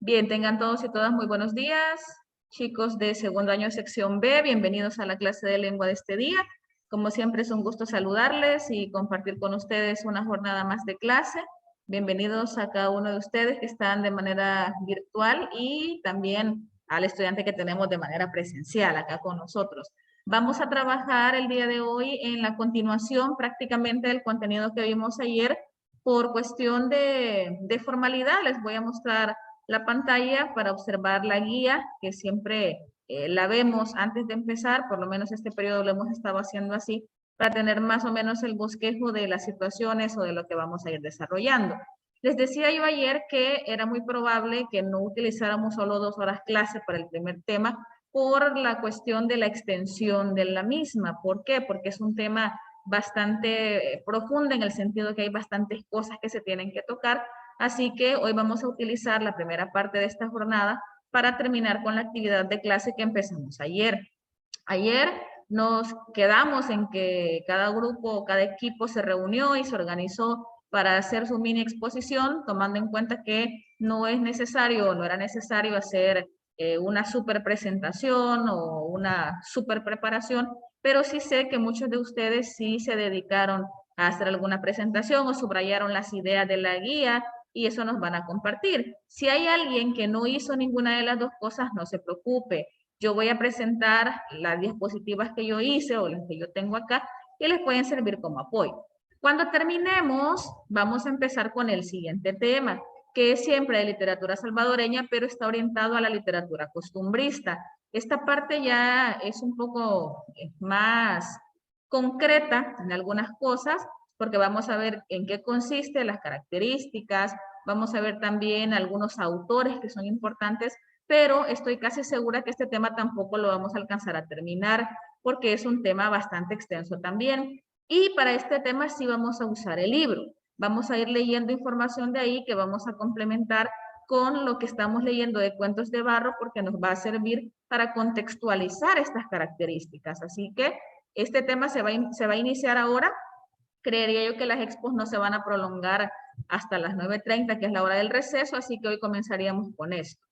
Bien, tengan todos y todas muy buenos días. Chicos de segundo año sección B, bienvenidos a la clase de lengua de este día. Como siempre es un gusto saludarles y compartir con ustedes una jornada más de clase. Bienvenidos a cada uno de ustedes que están de manera virtual y también al estudiante que tenemos de manera presencial acá con nosotros. Vamos a trabajar el día de hoy en la continuación prácticamente del contenido que vimos ayer. Por cuestión de formalidad les voy a mostrar la pantalla para observar la guía, que siempre la vemos antes de empezar, por lo menos este periodo lo hemos estado haciendo así, para tener más o menos el bosquejo de las situaciones o de lo que vamos a ir desarrollando. Les decía yo ayer que era muy probable que no utilizáramos solo 2 horas clase para el primer tema, por la cuestión de la extensión de la misma. ¿Por qué? Porque es un tema bastante profundo en el sentido que hay bastantes cosas que se tienen que tocar. Así que hoy vamos a utilizar la primera parte de esta jornada para terminar con la actividad de clase que empezamos ayer. Ayer nos quedamos en que cada grupo, cada equipo se reunió y se organizó para hacer su mini exposición, tomando en cuenta que no es necesario o no era necesario hacer una super presentación o una super preparación, pero sí sé que muchos de ustedes sí se dedicaron a hacer alguna presentación o subrayaron las ideas de la guía y eso nos van a compartir. Si hay alguien que no hizo ninguna de las dos cosas, no se preocupe. Yo voy a presentar las diapositivas que yo hice o las que yo tengo acá y les pueden servir como apoyo. Cuando terminemos, vamos a empezar con el siguiente tema. que es siempre de literatura salvadoreña, pero está orientado a la literatura costumbrista. Esta parte ya es un poco más concreta en algunas cosas, porque vamos a ver en qué consiste, las características, vamos a ver también algunos autores que son importantes, pero estoy casi segura que este tema tampoco lo vamos a alcanzar a terminar, porque es un tema bastante extenso también. Y para este tema sí vamos a usar el libro. Vamos a ir leyendo información de ahí que vamos a complementar con lo que estamos leyendo de Cuentos de Barro, porque nos va a servir para contextualizar estas características. Así que este tema se va a iniciar ahora. Creería yo que las expos no se van a prolongar hasta las 9:30, que es la hora del receso, así que hoy comenzaríamos con esto.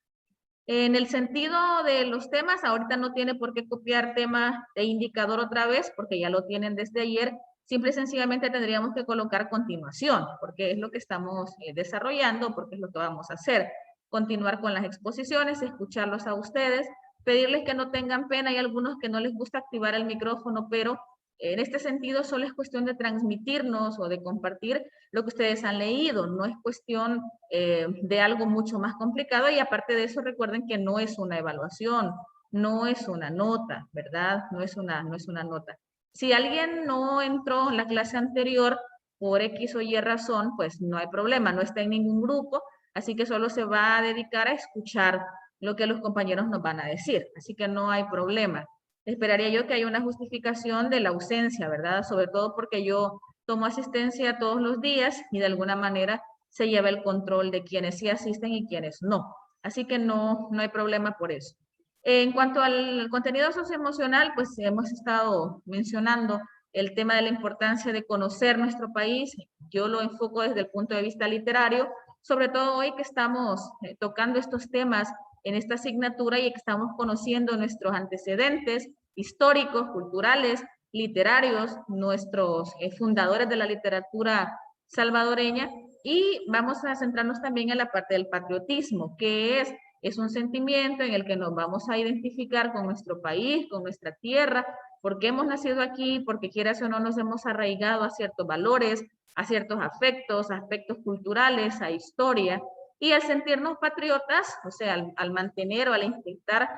En el sentido de los temas, ahorita no tiene por qué copiar tema de indicador otra vez, porque ya lo tienen desde ayer. Simple y sencillamente tendríamos que colocar continuación, porque es lo que estamos desarrollando, porque es lo que vamos a hacer. Continuar con las exposiciones, escucharlos a ustedes, pedirles que no tengan pena. Hay algunos que no les gusta activar el micrófono, pero en este sentido solo es cuestión de transmitirnos o de compartir lo que ustedes han leído. No es cuestión de algo mucho más complicado, y aparte de eso recuerden que no es una evaluación, no es una nota, ¿verdad? No es una nota. Si alguien no entró en la clase anterior por X o Y razón, pues no hay problema, no está en ningún grupo, así que solo se va a dedicar a escuchar lo que los compañeros nos van a decir, así que no hay problema. Esperaría yo que haya una justificación de la ausencia, ¿verdad? Sobre todo porque yo tomo asistencia todos los días y de alguna manera se lleva el control de quienes sí asisten y quienes no. Así que no hay problema por eso. En cuanto al contenido socioemocional, pues hemos estado mencionando el tema de la importancia de conocer nuestro país. Yo lo enfoco desde el punto de vista literario, sobre todo hoy que estamos tocando estos temas en esta asignatura y que estamos conociendo nuestros antecedentes históricos, culturales, literarios, nuestros fundadores de la literatura salvadoreña, y vamos a centrarnos también en la parte del patriotismo, que es un sentimiento en el que nos vamos a identificar con nuestro país, con nuestra tierra, porque hemos nacido aquí, porque quieras o no nos hemos arraigado a ciertos valores, a ciertos afectos, a aspectos culturales, a historia, y al sentirnos patriotas, o sea, al mantener o al intentar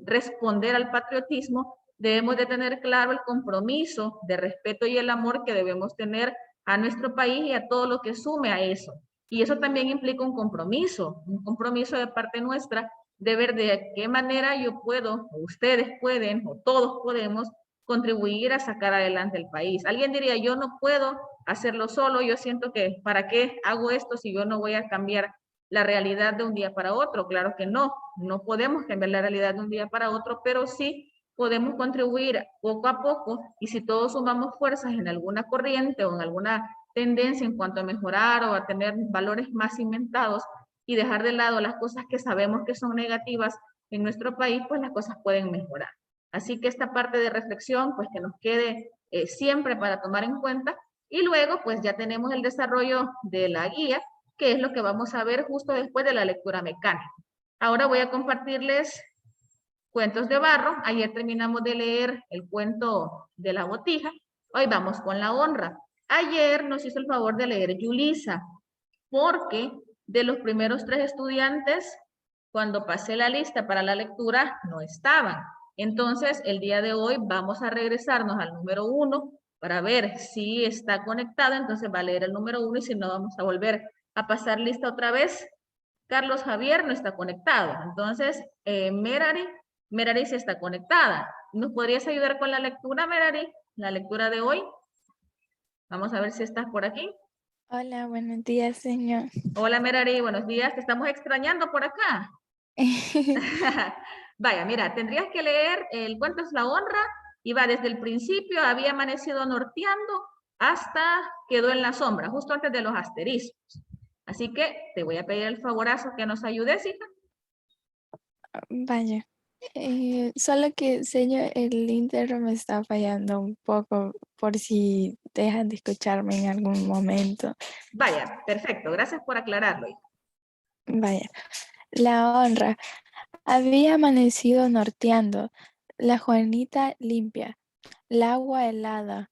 responder al patriotismo, debemos de tener claro el compromiso de respeto y el amor que debemos tener a nuestro país y a todo lo que sume a eso. Y eso también implica un compromiso de parte nuestra de ver de qué manera yo puedo, o ustedes pueden, o todos podemos contribuir a sacar adelante el país. Alguien diría, yo no puedo hacerlo solo, yo siento que, ¿para qué hago esto si yo no voy a cambiar la realidad de un día para otro? Claro que no, no podemos cambiar la realidad de un día para otro, pero sí podemos contribuir poco a poco, y si todos sumamos fuerzas en alguna corriente o en alguna tendencia en cuanto a mejorar o a tener valores más cimentados y dejar de lado las cosas que sabemos que son negativas en nuestro país, pues las cosas pueden mejorar. Así que esta parte de reflexión, pues que nos quede siempre para tomar en cuenta, y luego pues ya tenemos el desarrollo de la guía, que es lo que vamos a ver justo después de la lectura mecánica. Ahora voy a compartirles Cuentos de Barro. Ayer terminamos de leer el cuento de la botija. Hoy vamos con la honra. Ayer nos hizo el favor de leer Yulisa, porque de los primeros 3 estudiantes, cuando pasé la lista para la lectura, no estaban. Entonces, el día de hoy vamos a regresarnos al número 1 para ver si está conectado. Entonces va a leer el número 1 y si no, vamos a volver a pasar lista otra vez. Carlos Javier no está conectado. Entonces, Merari sí está conectada. ¿Nos podrías ayudar con la lectura, Merari? La lectura de hoy. Vamos a ver si estás por aquí. Hola, buenos días, señor. Hola, Merari, buenos días. Te estamos extrañando por acá. Vaya, mira, tendrías que leer el cuento es la honra, y va desde el principio, había amanecido norteando, hasta quedó en la sombra, justo antes de los asteriscos. Así que te voy a pedir el favorazo que nos ayudes, hija. Vaya. Solo que, señor, el interno me está fallando un poco por si dejan de escucharme en algún momento. Vaya, perfecto, gracias por aclararlo, hija. Vaya. La honra. Había amanecido norteando, la Juanita limpia, el agua helada,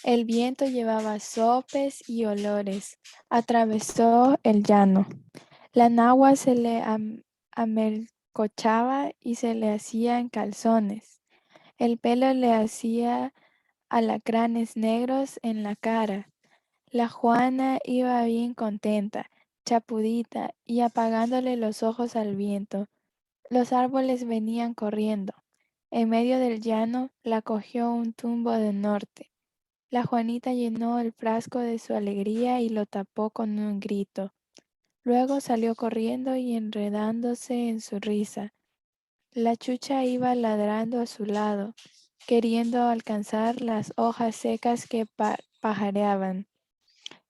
El viento llevaba sopes y olores. Atravesó el llano. La nagua se le amelcochaba y se le hacían calzones. El pelo le hacía alacranes negros en la cara. La Juana iba bien contenta, chapudita y apagándole los ojos al viento. Los árboles venían corriendo. En medio del llano la cogió un tumbo del norte. La Juanita llenó el frasco de su alegría y lo tapó con un grito. Luego salió corriendo y enredándose en su risa. La chucha iba ladrando a su lado, queriendo alcanzar las hojas secas que pajareaban.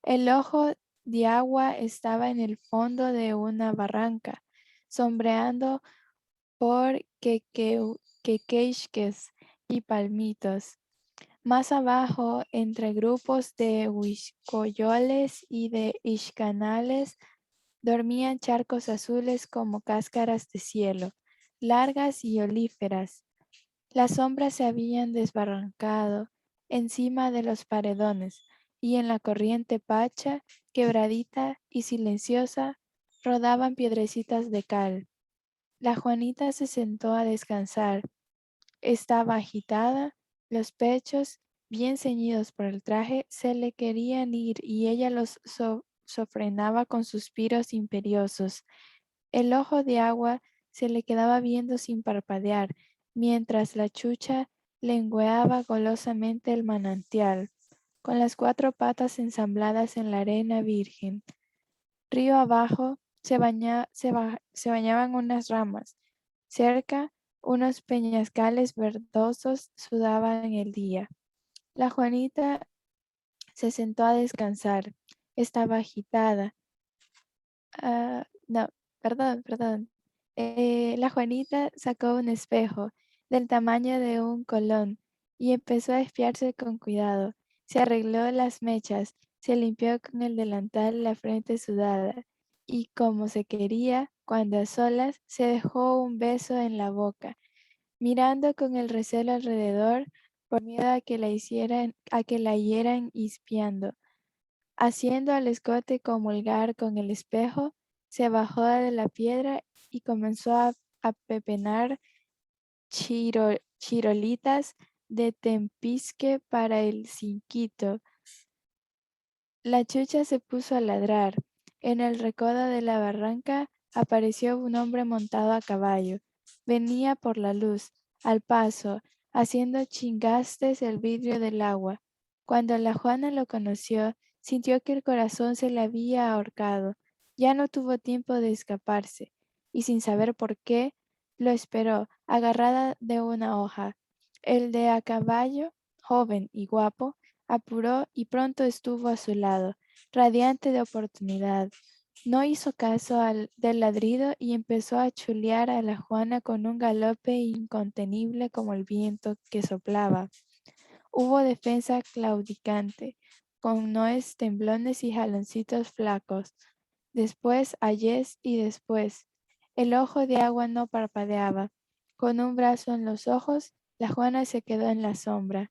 El ojo de agua estaba en el fondo de una barranca, sombreando por quequeisques y palmitos. Más abajo, entre grupos de huiscoyoles y de ixcanales, dormían charcos azules como cáscaras de cielo, largas y olíferas. Las sombras se habían desbarrancado encima de los paredones, y en la corriente pacha, quebradita y silenciosa, rodaban piedrecitas de cal. La Juanita se sentó a descansar. Estaba agitada, los pechos, bien ceñidos por el traje, se le querían ir y ella los sofrenaba con suspiros imperiosos. El ojo de agua se le quedaba viendo sin parpadear, mientras la chucha lengüeaba golosamente el manantial, con las cuatro patas ensambladas en la arena virgen. Río abajo se bañaban unas ramas. Cerca, unos peñascales verdosos sudaban el día. La Juanita se sentó a descansar. Estaba agitada. No, perdón. La Juanita sacó un espejo del tamaño de un colón y empezó a espiarse con cuidado. Se arregló las mechas, se limpió con el delantal la frente sudada y como se quería, cuando a solas, se dejó un beso en la boca, mirando con el recelo alrededor por miedo a que la hieran espiando. Haciendo al escote comulgar con el espejo, se bajó de la piedra y comenzó a pepenar chirolitas de tempisque para el cinquito. La chucha se puso a ladrar. En el recodo de la barranca apareció un hombre montado a caballo. Venía por la luz, al paso, haciendo chingastes el vidrio del agua. Cuando la Juana lo conoció, sintió que el corazón se le había ahorcado. Ya no tuvo tiempo de escaparse, y sin saber por qué, lo esperó, agarrada de una hoja. El de a caballo, joven y guapo, apuró y pronto estuvo a su lado, radiante de oportunidad. No hizo caso del ladrido y empezó a chulear a la Juana con un galope incontenible como el viento que soplaba. Hubo defensa claudicante, con noes, temblones y jaloncitos flacos. Después ayes y después. El ojo de agua no parpadeaba. Con un brazo en los ojos, la Juana se quedó en la sombra.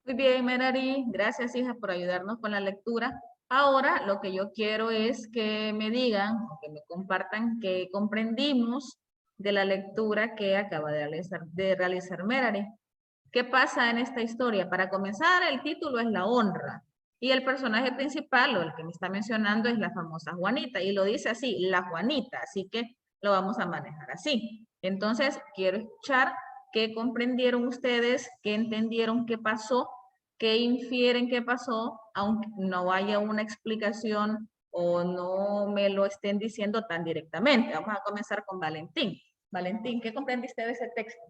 Muy bien, Merari, gracias hija por ayudarnos con la lectura. Ahora lo que yo quiero es que me digan o que me compartan qué comprendimos de la lectura que acaba de realizar Merari. ¿Qué pasa en esta historia? Para comenzar, el título es La honra y el personaje principal o el que me está mencionando es la famosa Juanita y lo dice así, la Juanita, así que lo vamos a manejar así. Entonces, quiero escuchar qué comprendieron ustedes, qué entendieron qué pasó, qué infieren qué pasó, aunque no haya una explicación o no me lo estén diciendo tan directamente. Vamos a comenzar con Valentín. Valentín, ¿qué comprendiste de ese texto?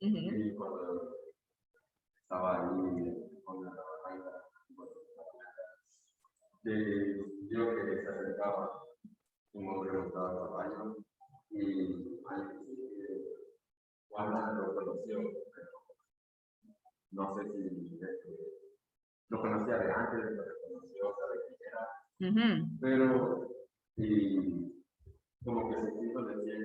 Ujú. Estaba ahí con la de yo que se acercaba un hombre montado a caballo y Juana lo conoció, pero no sé si lo conocía de antes, lo reconoció, sabe quién era, pero y como que sus hijos decían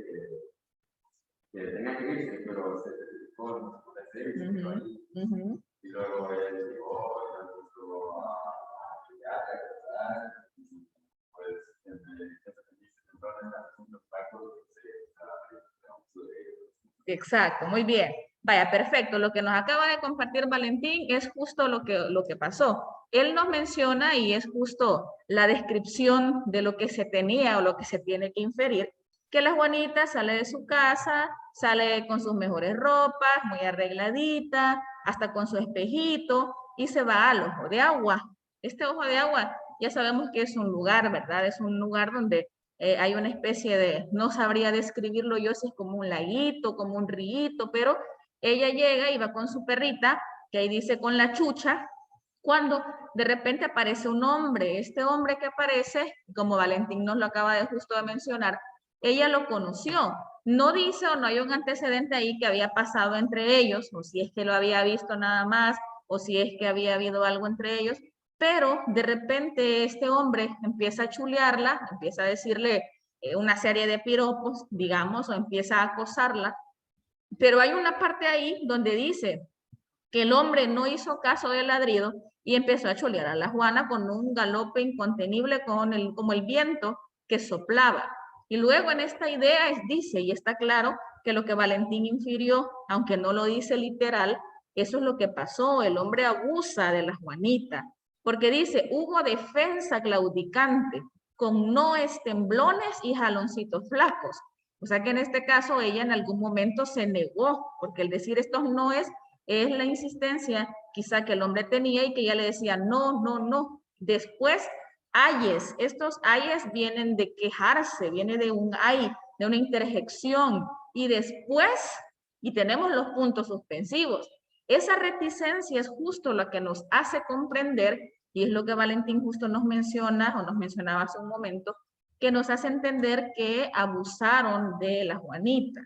que tenía que irse, pero se dedicó a hacer y se quedó ahí. Y luego él llegó, empezó a estudiar, a casar, y pues entre esas entonces las obstáculos Exacto, muy bien. Vaya, perfecto. Lo que nos acaba de compartir Valentín es justo lo que pasó. Él nos menciona y es justo la descripción de lo que se tenía o lo que se tiene que inferir, que la Juanita sale de su casa, sale con sus mejores ropas, muy arregladita, hasta con su espejito y se va al Ojo de Agua. Este Ojo de Agua ya sabemos que es un lugar, ¿verdad? Es un lugar donde hay una especie de, no sabría describirlo yo si es como un laguito, como un rillito, pero ella llega y va con su perrita, que ahí dice con la chucha, cuando de repente aparece un hombre. Este hombre que aparece, como Valentín nos lo acaba de justo de mencionar, ella lo conoció. No dice o no hay un antecedente ahí que había pasado entre ellos, o si es que lo había visto nada más, o si es que había habido algo entre ellos, pero de repente este hombre empieza a chulearla, empieza a decirle una serie de piropos, digamos, o empieza a acosarla, pero hay una parte ahí donde dice que el hombre no hizo caso del ladrido y empezó a chulear a la Juana con un galope incontenible como el viento que soplaba. Y luego en esta idea dice, y está claro, que lo que Valentín infirió, aunque no lo dice literal, eso es lo que pasó. El hombre abusa de la Juanita, porque dice, hubo defensa claudicante, con noes temblones y jaloncitos flacos. O sea que en este caso ella en algún momento se negó, porque el decir estos noes es la insistencia quizá que el hombre tenía y que ella le decía, no, no, no. Después, ayes, estos ayes vienen de quejarse, viene de un ay, de una interjección. Y después, y tenemos los puntos suspensivos. Esa reticencia es justo lo que nos hace comprender, y es lo que Valentín justo nos menciona, o nos mencionaba hace un momento, que nos hace entender que abusaron de la Juanita.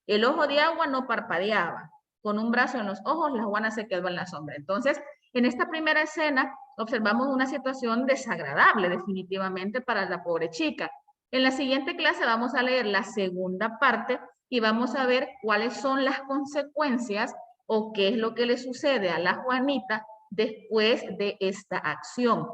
El ojo de agua no parpadeaba, con un brazo en los ojos, la Juana se quedó en la sombra. Entonces, en esta primera escena, observamos una situación desagradable definitivamente para la pobre chica. En la siguiente clase vamos a leer la segunda parte y vamos a ver cuáles son las consecuencias o qué es lo que le sucede a la Juanita después de esta acción.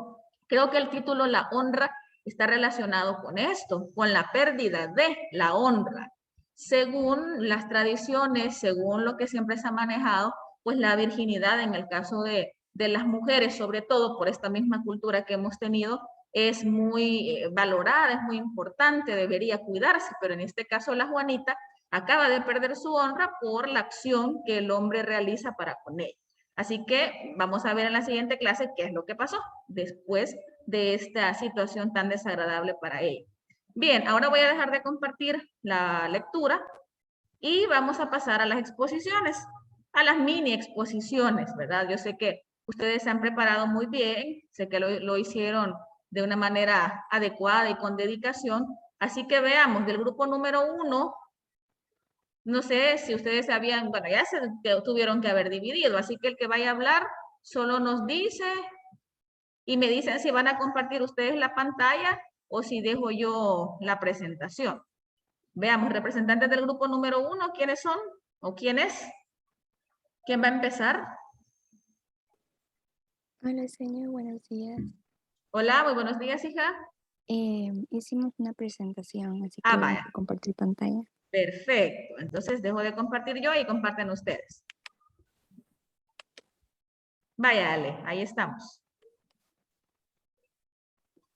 Creo que el título La honra está relacionado con esto, con la pérdida de la honra. Según las tradiciones, según lo que siempre se ha manejado, pues la virginidad en el caso de las mujeres, sobre todo por esta misma cultura que hemos tenido, es muy valorada, es muy importante, debería cuidarse, pero en este caso la Juanita acaba de perder su honra por la acción que el hombre realiza para con ella. Así que vamos a ver en la siguiente clase qué es lo que pasó después de esta situación tan desagradable para ella. Bien, ahora voy a dejar de compartir la lectura y vamos a pasar a las exposiciones, a las mini exposiciones, ¿verdad? Yo sé que ustedes se han preparado muy bien, sé que lo hicieron de una manera adecuada y con dedicación, así que veamos, del grupo número 1, no sé si ustedes sabían, bueno, ya se tuvieron que haber dividido, así que el que vaya a hablar solo nos dice y me dicen si van a compartir ustedes la pantalla o si dejo yo la presentación. Veamos, representantes del grupo número 1, ¿quiénes son? ¿O quién es? ¿Quién va a empezar? Hola, señor, buenos días. Hola, muy buenos días, hija. Hicimos una presentación, así que vamos Vaya, a compartir pantalla. perfecto. Entonces dejo de compartir yo y comparten ustedes. Vaya, Ale, ahí estamos.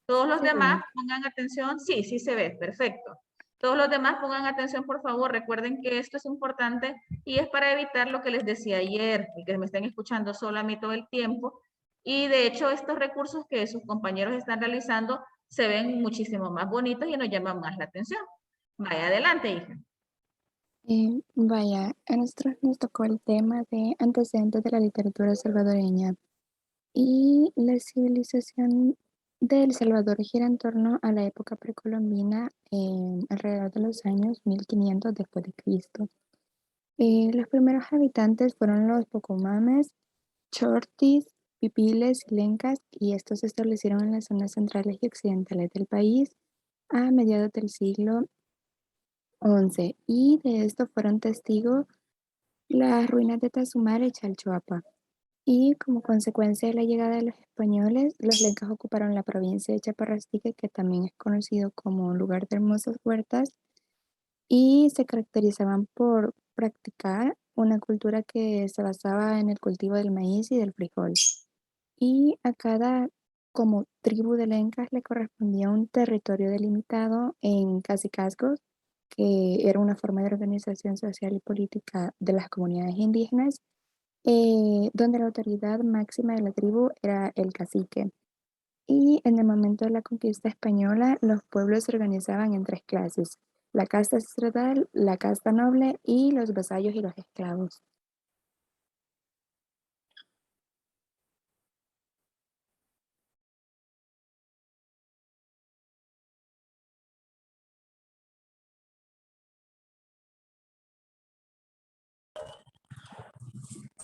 Todos los ¿Se demás ve? pongan atención. Sí, sí se ve, perfecto. Todos los demás pongan atención, por favor. Recuerden que esto es importante y es para evitar lo que les decía ayer y que me estén escuchando solo a mí todo el tiempo. Y de hecho, estos recursos que sus compañeros están realizando se ven muchísimo más bonitos y nos llaman más la atención. Vaya, adelante, hija. Vaya, a nosotros nos tocó el tema de antecedentes de la literatura salvadoreña y la civilización de El Salvador gira en torno a la época precolombina, alrededor de los años 1500 después de Cristo. Los primeros habitantes fueron los pocomames, chortis, pipiles y lencas, y estos se establecieron en las zonas centrales y occidentales del país a mediados del siglo XI, y de esto fueron testigos las ruinas de Tazumar y Chalchuapa. Y como consecuencia de la llegada de los españoles, los lencas ocuparon la provincia de Chaparrastique, que también es conocido como un lugar de hermosas huertas, y se caracterizaban por practicar una cultura que se basaba en el cultivo del maíz y del frijol. Y a cada como tribu de lencas le correspondía un territorio delimitado en cacicazgos, que era una forma de organización social y política de las comunidades indígenas, donde la autoridad máxima de la tribu era el cacique. Y en el momento de la conquista española, los pueblos se organizaban en tres clases: la casta sacerdotal, la casta noble y los vasallos y los esclavos.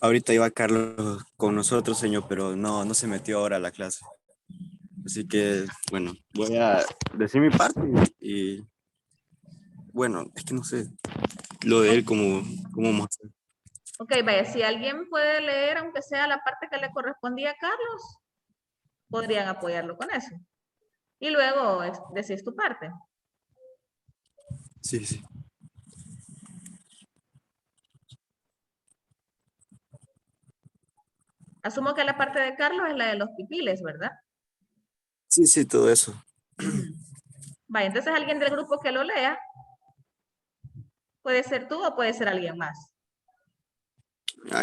Ahorita iba Carlos con nosotros, señor, pero no se metió ahora a la clase. Así que, bueno, voy a decir mi parte y bueno, es que no sé lo de él cómo vamos a hacer. Ok, vaya, si alguien puede leer, aunque sea la parte que le correspondía a Carlos, podrían apoyarlo con eso. Y luego decís tu parte. Sí, sí. Asumo que la parte de Carlos es la de los pipiles, ¿verdad? Sí, sí, todo eso. Vaya, entonces alguien del grupo que lo lea, puede ser tú o puede ser alguien más.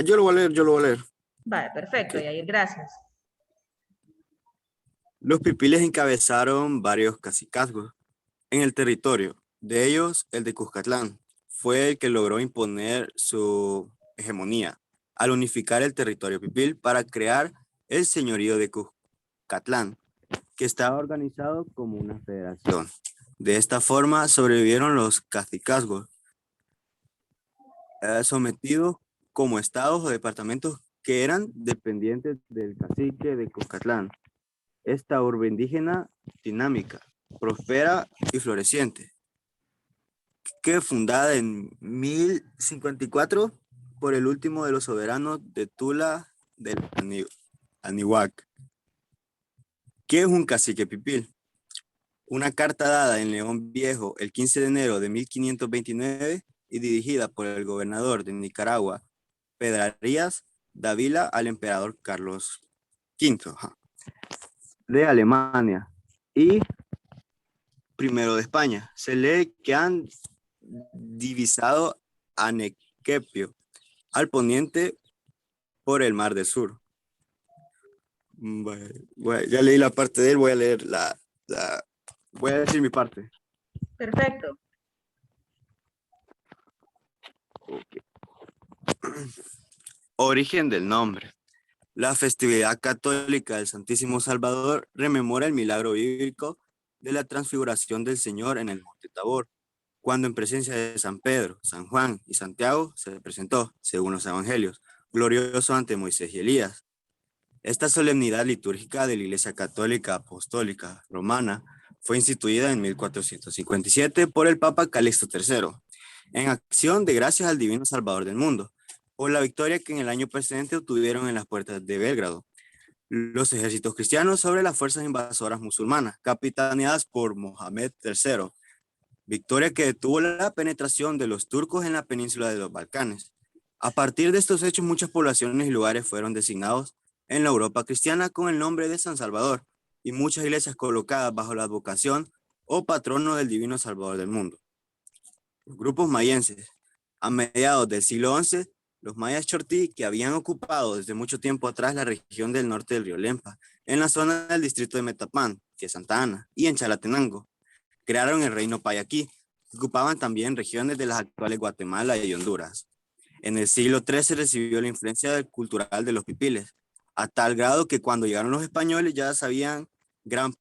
Yo lo voy a leer. Vale, perfecto, Okay. Yair, gracias. Los pipiles encabezaron varios cacicazgos en el territorio. De ellos, el de Cuscatlán fue el que logró imponer su hegemonía al unificar el territorio pipil para crear el señorío de Cuscatlán, que estaba organizado como una federación. De esta forma sobrevivieron los cacicazgos, sometidos como estados o departamentos que eran dependientes del cacique de Cuscatlán. Esta urbe indígena dinámica, próspera y floreciente, que fundada en 1054 por el último de los soberanos de Tula del Anihuac. ¿Qué es un cacique pipil? Una carta dada en León Viejo el 15 de enero de 1529 y dirigida por el gobernador de Nicaragua, Pedrarías Dávila, al emperador Carlos V de Alemania y primero de España. Se lee que han divisado a Nequepio al poniente por el Mar del Sur. Ya leí la parte de él, voy a leer voy a decir mi parte. Perfecto. Okay. Origen del nombre. La festividad católica del Santísimo Salvador rememora el milagro bíblico de la transfiguración del Señor en el Monte Tabor, cuando en presencia de San Pedro, San Juan y Santiago se presentó, según los evangelios, glorioso ante Moisés y Elías. Esta solemnidad litúrgica de la Iglesia Católica Apostólica Romana fue instituida en 1457 por el Papa Calixto III, en acción de gracias al Divino Salvador del mundo, por la victoria que en el año precedente obtuvieron en las puertas de Belgrado los ejércitos cristianos sobre las fuerzas invasoras musulmanas, capitaneadas por Mohamed III, victoria que detuvo la penetración de los turcos en la península de los Balcanes. A partir de estos hechos, muchas poblaciones y lugares fueron designados en la Europa cristiana con el nombre de San Salvador, y muchas iglesias colocadas bajo la advocación o patrono del Divino Salvador del mundo. Los grupos mayenses. A mediados del siglo XI, los mayas chortí, que habían ocupado desde mucho tiempo atrás la región del norte del río Lempa, en la zona del distrito de Metapán, que es Santa Ana, y en Chalatenango, crearon el reino Payaquí, que ocupaban también regiones de las actuales Guatemala y Honduras. En el siglo XIII recibió la influencia cultural de los pipiles, a tal grado que cuando llegaron los españoles ya se hablaba gran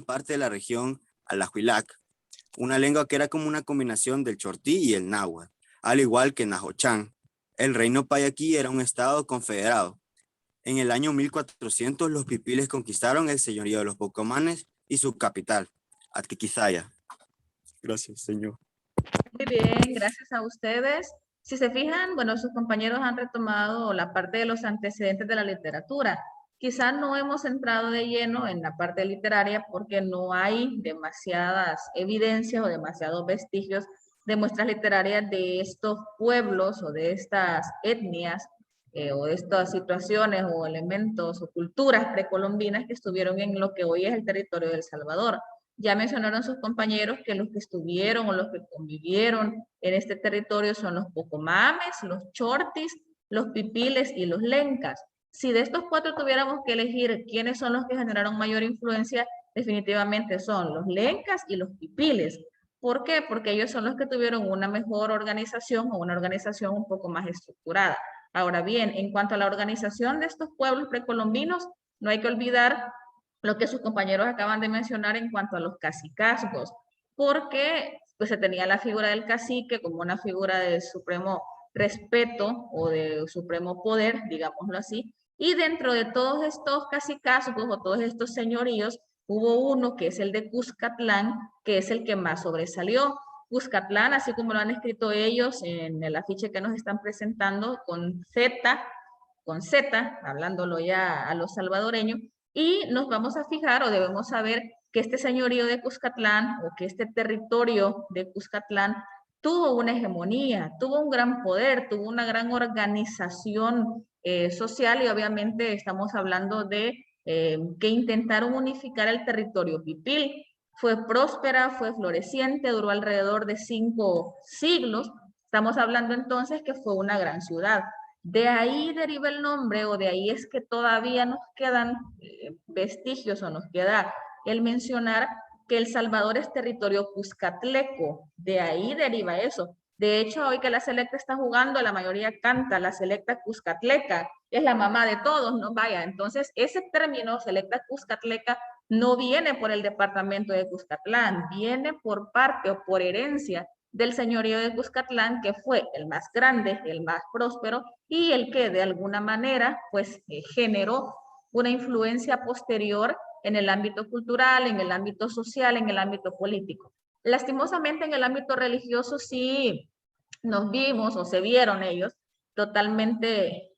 parte de la región Alajuilac, una lengua que era como una combinación del chortí y el náhuatl. al igual que Naho-chan. El reino Payaquí era un estado confederado. En el año 1400 los pipiles conquistaron el señorío de los Pocomanes y su capital, Atiquizaya. Gracias, señor. Muy bien, gracias a ustedes. Si se fijan, bueno, sus compañeros han retomado la parte de los antecedentes de la literatura. Quizá no hemos entrado de lleno en la parte literaria porque no hay demasiadas evidencias o demasiados vestigios de muestras literarias de estos pueblos o de estas etnias o de estas situaciones o elementos o culturas precolombinas que estuvieron en lo que hoy es el territorio de El Salvador. Ya mencionaron sus compañeros que los que estuvieron o los que convivieron en este territorio son los Pocomames, los Chortis, los Pipiles y los Lencas. Si de estos cuatro tuviéramos que elegir quiénes son los que generaron mayor influencia, definitivamente son los Lencas y los Pipiles. ¿Por qué? Porque ellos son los que tuvieron una mejor organización o una organización un poco más estructurada. Ahora bien, en cuanto a la organización de estos pueblos precolombinos, no hay que olvidar lo que sus compañeros acaban de mencionar en cuanto a los cacicazgos, porque pues, se tenía la figura del cacique como una figura de supremo respeto o de supremo poder, digámoslo así, y dentro de todos estos cacicazgos o todos estos señoríos, hubo uno que es el de Cuscatlán, que es el que más sobresalió. Cuscatlán, así como lo han escrito ellos en el afiche que nos están presentando, con Z, hablándolo ya a los salvadoreños, y nos vamos a fijar o debemos saber que este señorío de Cuscatlán o que este territorio de Cuscatlán tuvo una hegemonía, tuvo un gran poder, tuvo una gran organización social y obviamente estamos hablando de que intentaron unificar el territorio pipil. Fue próspera, fue floreciente, duró alrededor de 5 siglos. Estamos hablando entonces que fue una gran ciudad. De ahí deriva el nombre o de ahí es que todavía nos quedan vestigios o nos queda el mencionar que El Salvador es territorio cuscatleco. De ahí deriva eso. De hecho, hoy que la selecta está jugando, la mayoría canta la selecta cuscatleca. Es la mamá de todos, ¿no? Vaya, entonces ese término, selecta cuscatleca, no viene por el departamento de Cuscatlán, viene por parte o por herencia del señorío de Cuscatlán, que fue el más grande, el más próspero y el que de alguna manera pues generó una influencia posterior en el ámbito cultural, en el ámbito social, en el ámbito político. Lastimosamente en el ámbito religioso sí nos vimos o se vieron ellos totalmente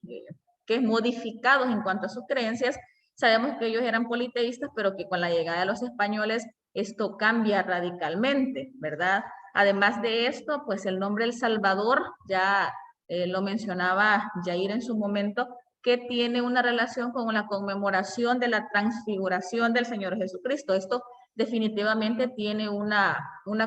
que modificados en cuanto a sus creencias. Sabemos que ellos eran politeístas, pero que con la llegada de los españoles esto cambia radicalmente, ¿verdad? Además de esto, pues el nombre El Salvador, ya lo mencionaba Jair en su momento, que tiene una relación con la conmemoración de la transfiguración del Señor Jesucristo. Esto definitivamente tiene una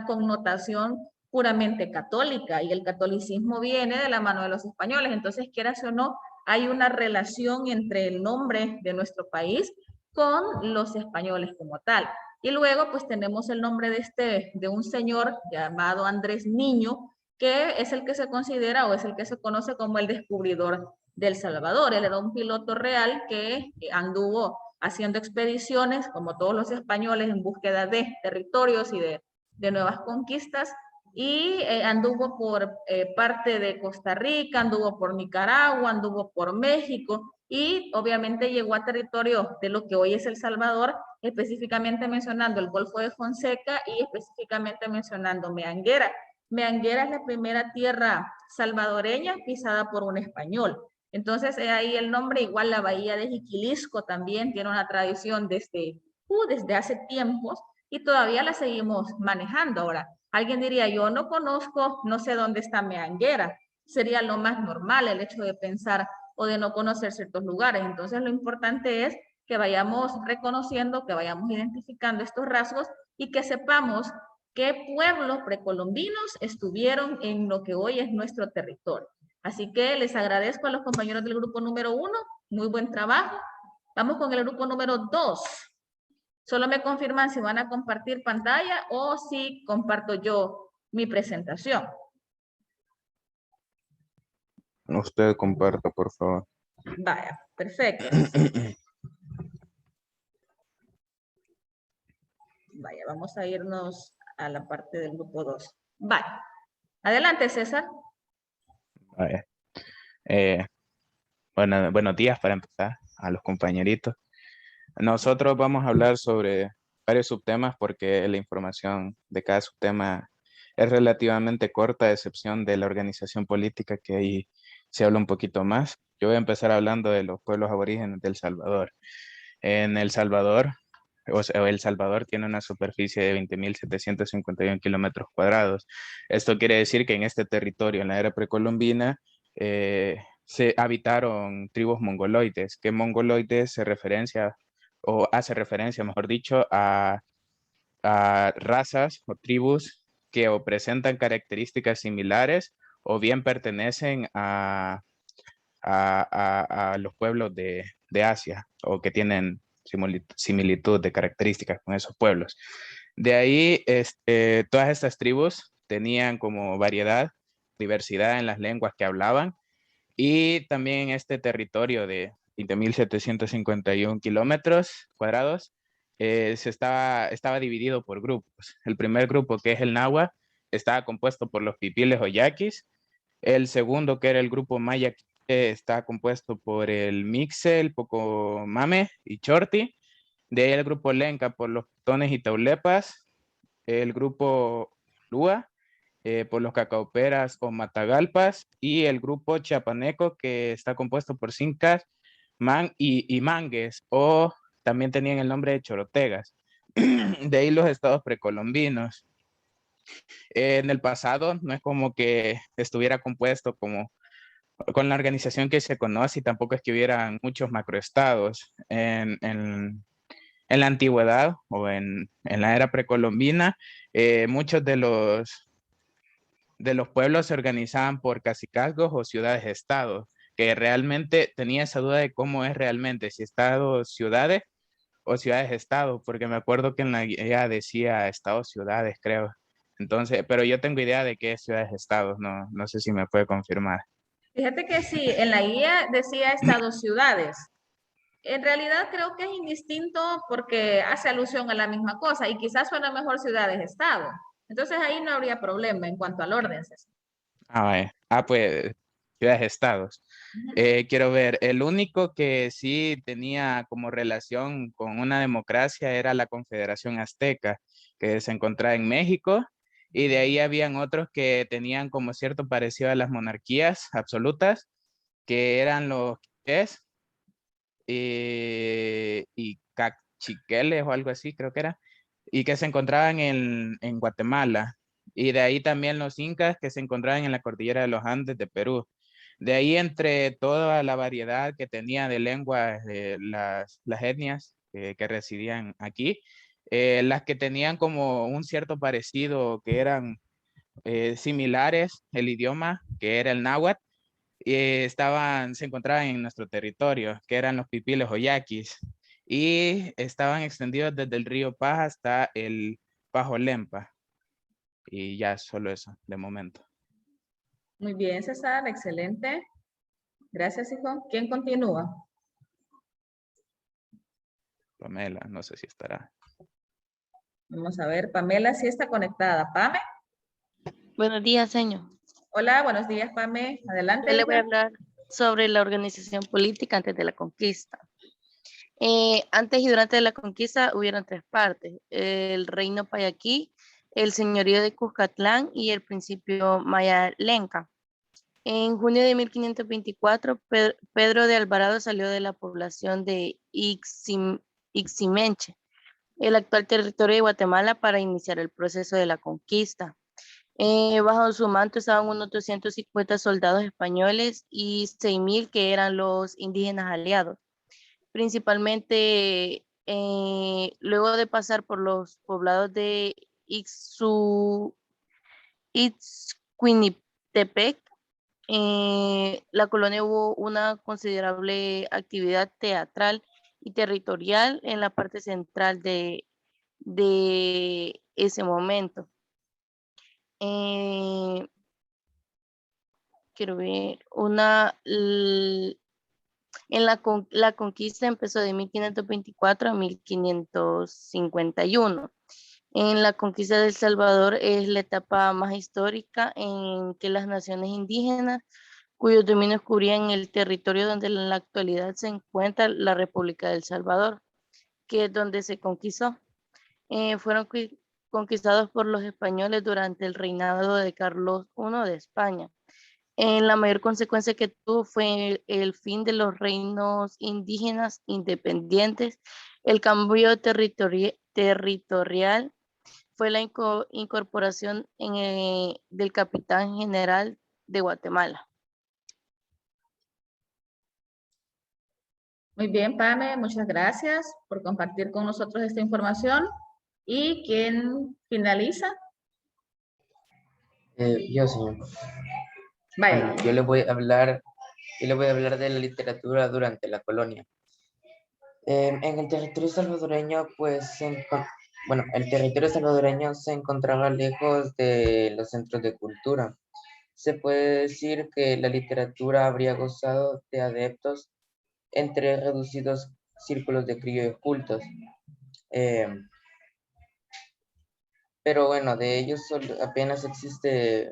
connotación puramente católica y el catolicismo viene de la mano de los españoles. Entonces, quieras o no, hay una relación entre el nombre de nuestro país con los españoles como tal. Y luego pues tenemos el nombre de un señor llamado Andrés Niño, que es el que se considera o es el que se conoce como el descubridor del Salvador. Él era un piloto real que anduvo haciendo expediciones, como todos los españoles, en búsqueda de territorios y de nuevas conquistas, y anduvo por parte de Costa Rica, anduvo por Nicaragua, anduvo por México, y obviamente llegó a territorio de lo que hoy es El Salvador, específicamente mencionando el Golfo de Fonseca y específicamente mencionando Meanguera. Meanguera es la primera tierra salvadoreña pisada por un español. Entonces, ahí el nombre, igual la bahía de Jiquilisco también tiene una tradición desde hace tiempos y todavía la seguimos manejando. Ahora, alguien diría, yo no conozco, no sé dónde está Meanguera. Sería lo más normal el hecho de pensar o de no conocer ciertos lugares. Entonces, lo importante es que vayamos reconociendo, que vayamos identificando estos rasgos y que sepamos qué pueblos precolombinos estuvieron en lo que hoy es nuestro territorio. Así que les agradezco a los compañeros del grupo número 1, muy buen trabajo. Vamos con el grupo número 2. Solo me confirman si van a compartir pantalla o si comparto yo mi presentación. Usted comparta, por favor. Vaya, perfecto. Vaya, vamos a irnos a la parte del grupo 2. Vaya. Adelante, César. A ver, buenos días para empezar a los compañeritos. Nosotros vamos a hablar sobre varios subtemas porque la información de cada subtema es relativamente corta, a excepción de la organización política, que ahí se habla un poquito más. Yo voy a empezar hablando de los pueblos aborígenes de El Salvador. En El Salvador, El Salvador tiene una superficie de 20.751 kilómetros cuadrados. Esto quiere decir que en este territorio, en la era precolombina, se habitaron tribus mongoloides, que mongoloides se referencia, o hace referencia, mejor dicho, a razas o tribus que o presentan características similares o bien pertenecen a los pueblos de Asia o que tienen similitud de características con esos pueblos. De ahí, todas estas tribus tenían como diversidad en las lenguas que hablaban, y también en este territorio de 20.751 kilómetros cuadrados estaba dividido por grupos. El primer grupo, que es el Nahua, estaba compuesto por los pipiles o yaquis. El segundo, que era el grupo maya, está compuesto por el Mixe, el Pocomame y Chorti. De ahí el grupo Lenca por los Tones y Taulepas. El grupo Lua por los Cacauperas o Matagalpas. Y el grupo Chiapaneco, que está compuesto por Cincas y Mangues, o también tenían el nombre de Chorotegas. De ahí los estados precolombinos. En el pasado no es como que estuviera compuesto como con la organización que se conoce, y tampoco es que hubieran muchos macroestados. En la antigüedad o en la era precolombina, muchos de los pueblos se organizaban por cacicazgos o ciudades-estados, que realmente tenía esa duda de cómo es realmente, si estados-ciudades o ciudades-estados, porque me acuerdo que en la guía decía estados-ciudades, creo. Entonces, pero yo tengo idea de qué es ciudades-estados, no sé si me puede confirmar. Fíjate que sí, en la guía decía estados-ciudades. En realidad creo que es indistinto porque hace alusión a la misma cosa y quizás suena mejor ciudades-estado. Entonces ahí no habría problema en cuanto al orden, César. Pues ciudades-estados. Quiero ver, el único que sí tenía como relación con una democracia era la Confederación Azteca, que se encontraba en México, y de ahí habían otros que tenían como cierto parecido a las monarquías absolutas, que eran los quichés y cachiqueles o algo así, creo que era, y que se encontraban en Guatemala. Y de ahí también los incas, que se encontraban en la cordillera de los Andes de Perú. De ahí, entre toda la variedad que tenía de lenguas, las etnias que residían aquí, las que tenían como un cierto parecido, que eran similares, el idioma, que era el náhuatl, se encontraban en nuestro territorio, que eran los pipiles o yaquis, y estaban extendidos desde el río Paja hasta el Pajo Lempa. Y ya solo eso, de momento. Muy bien, César, excelente. Gracias, hijo. ¿Quién continúa? Pamela, no sé si estará. Vamos a ver, Pamela sí está conectada. ¿Pame? Buenos días, señor. Hola, buenos días, Pame. Adelante. Yo le voy a hija. hablar sobre la organización política antes de la conquista. Antes y durante la conquista hubieron tres partes: el reino Payaquí, el señorío de Cuscatlán y el principio Mayalenca. En junio de 1524, Pedro de Alvarado salió de la población de Iximenche, el actual territorio de Guatemala, para iniciar el proceso de la conquista. Bajo su manto estaban unos 250 soldados españoles y 6.000 que eran los indígenas aliados. Principalmente, luego de pasar por los poblados de Ixcuinitepec, la colonia hubo una considerable actividad teatral y territorial en la parte central de ese momento. Quiero ver, la conquista empezó de 1524 a 1551. En la conquista de El Salvador es la etapa más histórica en que las naciones indígenas cuyos dominios cubrían el territorio donde en la actualidad se encuentra la República del Salvador, que es donde se conquistó. Fueron conquistados por los españoles durante el reinado de Carlos I de España. La mayor consecuencia que tuvo fue el fin de los reinos indígenas independientes. El cambio territorial fue la incorporación del capitán general de Guatemala. Muy bien, Pame, muchas gracias por compartir con nosotros esta información. ¿Y quién finaliza? Yo, señor. Vaya. Bueno, yo le voy a hablar de la literatura durante la colonia. En el territorio salvadoreño, pues, el territorio salvadoreño se encontraba lejos de los centros de cultura. Se puede decir que la literatura habría gozado de adeptos entre reducidos círculos de criollos cultos. Pero bueno, de ellos apenas existe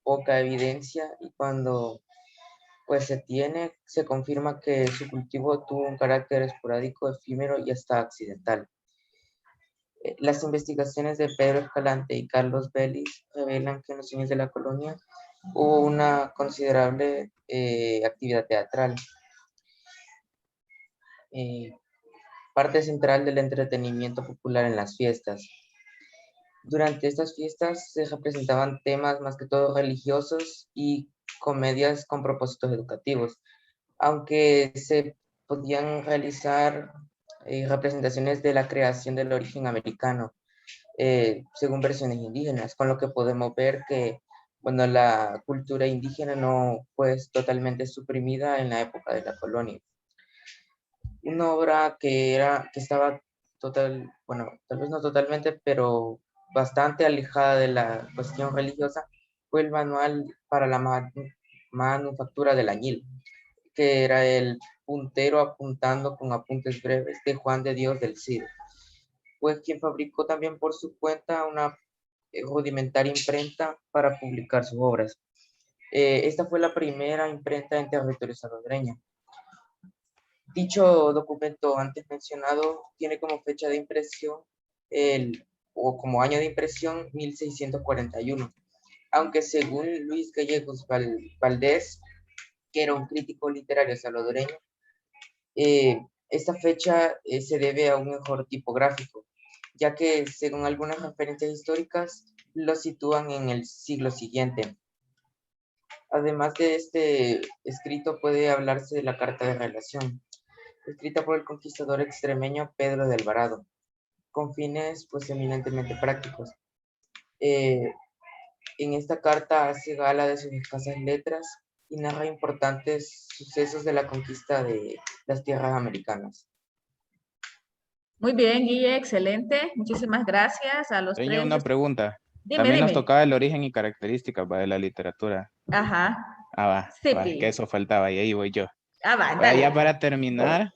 poca evidencia, y cuando pues se confirma que su cultivo tuvo un carácter esporádico, efímero y hasta accidental. Las investigaciones de Pedro Escalante y Carlos Vélez revelan que en los años de la colonia hubo una considerable actividad teatral. Parte central del entretenimiento popular en las fiestas. Durante estas fiestas se representaban temas más que todo religiosos y comedias con propósitos educativos, aunque se podían realizar representaciones de la creación del origen americano, según versiones indígenas, con lo que podemos ver que, bueno, la cultura indígena no fue totalmente suprimida en la época de la colonia. Una obra que estaba tal vez no totalmente, pero bastante alejada de la cuestión religiosa, fue el manual para la manufactura del añil, que era el puntero apuntando con apuntes breves de Juan de Dios del Cid, pues quien fabricó también por su cuenta una rudimentaria imprenta para publicar sus obras. Esta fue la primera imprenta en territorio salvadoreño. Dicho documento antes mencionado tiene como fecha de impresión o como año de impresión 1641, aunque según Luis Gallegos Valdés, que era un crítico literario salvadoreño, esta fecha se debe a un mejor tipográfico, ya que según algunas referencias históricas lo sitúan en el siglo siguiente. Además de este escrito puede hablarse de la carta de relación, escrita por el conquistador extremeño Pedro de Alvarado, con fines pues eminentemente prácticos. En esta carta hace gala de sus escasas letras y narra importantes sucesos de la conquista de las tierras americanas. Muy bien, Guille, excelente. Muchísimas gracias a los Tenía tres. una pregunta. Dime, También nos dime. tocaba el origen y características de la literatura. Ajá. Sí, Va, que eso faltaba y ahí voy yo. va, dale. Ya para terminar,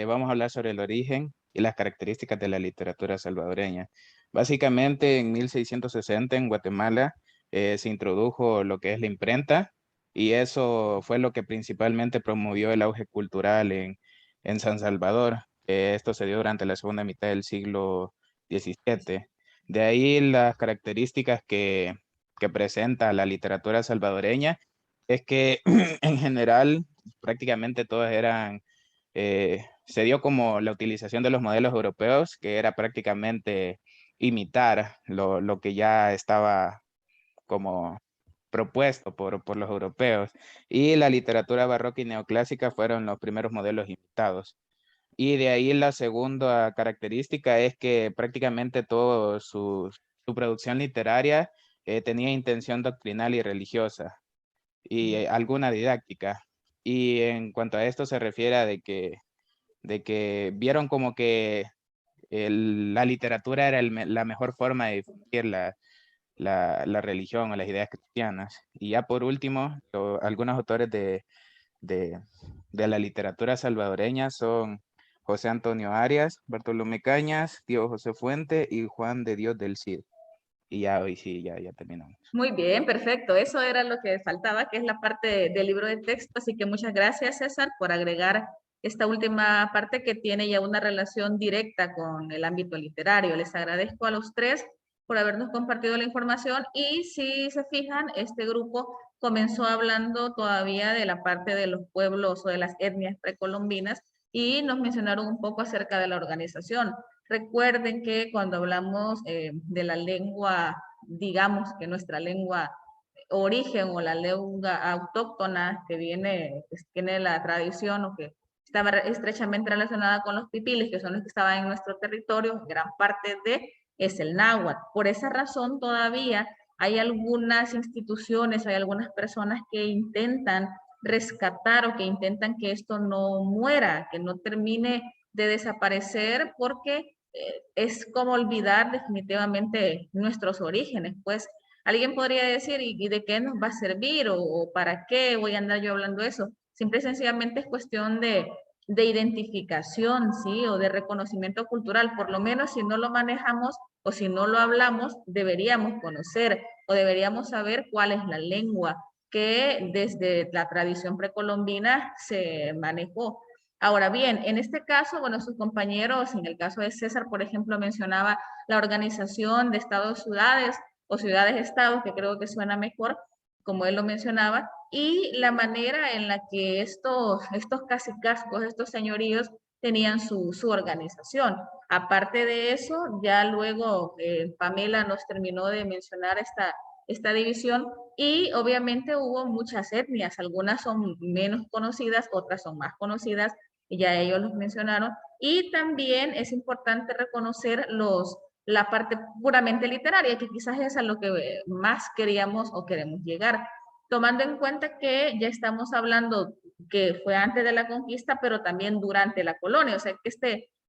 vamos a hablar sobre el origen y las características de la literatura salvadoreña. Básicamente, en 1660 en Guatemala se introdujo lo que es la imprenta, y eso fue lo que principalmente promovió el auge cultural en San Salvador. Esto se dio durante la segunda mitad del siglo XVII. De ahí las características que presenta la literatura salvadoreña es que en general prácticamente todas eran, se dio como la utilización de los modelos europeos, que era prácticamente imitar lo que ya estaba como propuesto por los europeos, y la literatura barroca y neoclásica fueron los primeros modelos imitados. Y de ahí la segunda característica es que prácticamente toda su producción literaria tenía intención doctrinal y religiosa, y alguna didáctica. Y en cuanto a esto se refiere a de que vieron como que la literatura era la mejor forma de difundir la religión o las ideas cristianas. Y ya por último, algunos autores de la literatura salvadoreña son José Antonio Arias, Bartolomé Cañas, Diego José Fuente y Juan de Dios del Cid. y ya hoy sí, ya terminamos. Muy bien, perfecto. Eso era lo que faltaba, que es la parte del libro de texto. Así que muchas gracias, César, por agregar esta última parte que tiene ya una relación directa con el ámbito literario. Les agradezco a los tres por habernos compartido la información. Y si se fijan, este grupo comenzó hablando todavía de la parte de los pueblos o de las etnias precolombinas y nos mencionaron un poco acerca de la organización. Recuerden que cuando hablamos de la lengua, digamos que nuestra lengua origen o la lengua autóctona que viene, pues, tiene la tradición o que estaba estrechamente relacionada con los pipiles, que son los que estaban en nuestro territorio, gran parte de es el náhuatl. Por esa razón todavía hay algunas instituciones, hay algunas personas que intentan rescatar o que intentan que esto no muera, que no termine de desaparecer, porque es como olvidar definitivamente nuestros orígenes. Pues alguien podría decir, ¿y de qué nos va a servir? ¿O para qué voy a andar yo hablando de eso? Simple y sencillamente es cuestión de identificación, ¿sí? O de reconocimiento cultural. Por lo menos si no lo manejamos o si no lo hablamos, deberíamos conocer o deberíamos saber cuál es la lengua que desde la tradición precolombina se manejó. Ahora bien, en este caso, bueno, sus compañeros, en el caso de César, por ejemplo, mencionaba la organización de estados-ciudades o ciudades-estados, que creo que suena mejor, como él lo mencionaba, y la manera en la que estos cacicazgos, estos señoríos, tenían su organización. Aparte de eso, ya luego Pamela nos terminó de mencionar esta división y obviamente hubo muchas etnias, algunas son menos conocidas, otras son más conocidas, y ya ellos los mencionaron. Y también es importante reconocer la parte puramente literaria, que quizás es a lo que más queríamos o queremos llegar, tomando en cuenta que ya estamos hablando que fue antes de la conquista, pero también durante la colonia, o sea que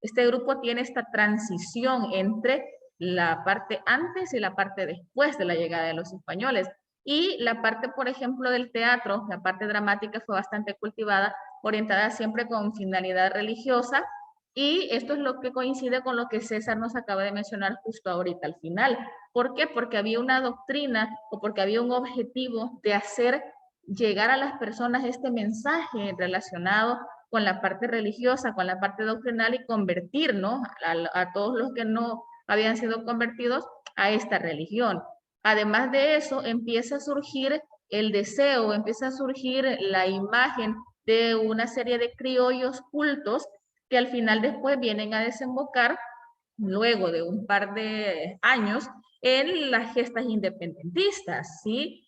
este grupo tiene esta transición entre la parte antes y la parte después de la llegada de los españoles. Y la parte, por ejemplo, del teatro, la parte dramática fue bastante cultivada, orientada siempre con finalidad religiosa, y esto es lo que coincide con lo que César nos acaba de mencionar justo ahorita al final. ¿Por qué? Porque había una doctrina o porque había un objetivo de hacer llegar a las personas este mensaje relacionado con la parte religiosa, con la parte doctrinal y convertir, ¿no? A todos los que no habían sido convertidos a esta religión. Además de eso, empieza a surgir el deseo, empieza a surgir la imagen de una serie de criollos cultos que al final después vienen a desembocar, luego de un par de años, en las gestas independentistas, ¿sí?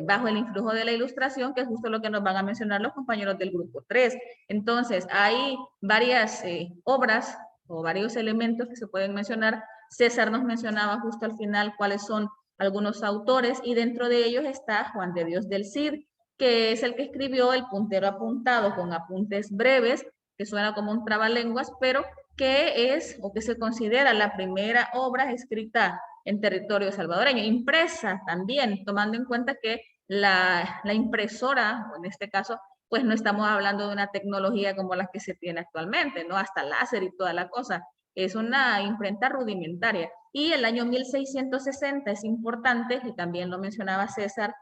Bajo el influjo de la Ilustración, que es justo lo que nos van a mencionar los compañeros del grupo 3. Entonces, hay varias obras o varios elementos que se pueden mencionar. César nos mencionaba justo al final cuáles son algunos autores, y dentro de ellos está Juan de Dios del Cid, que es el que escribió El puntero apuntado, con apuntes breves, que suena como un trabalenguas, pero que es o que se considera la primera obra escrita en territorio salvadoreño, impresa también, tomando en cuenta que la impresora, en este caso, pues no estamos hablando de una tecnología como la que se tiene actualmente, ¿no? Hasta láser y toda la cosa. Es una imprenta rudimentaria. Y el año 1660 es importante, y también lo mencionaba César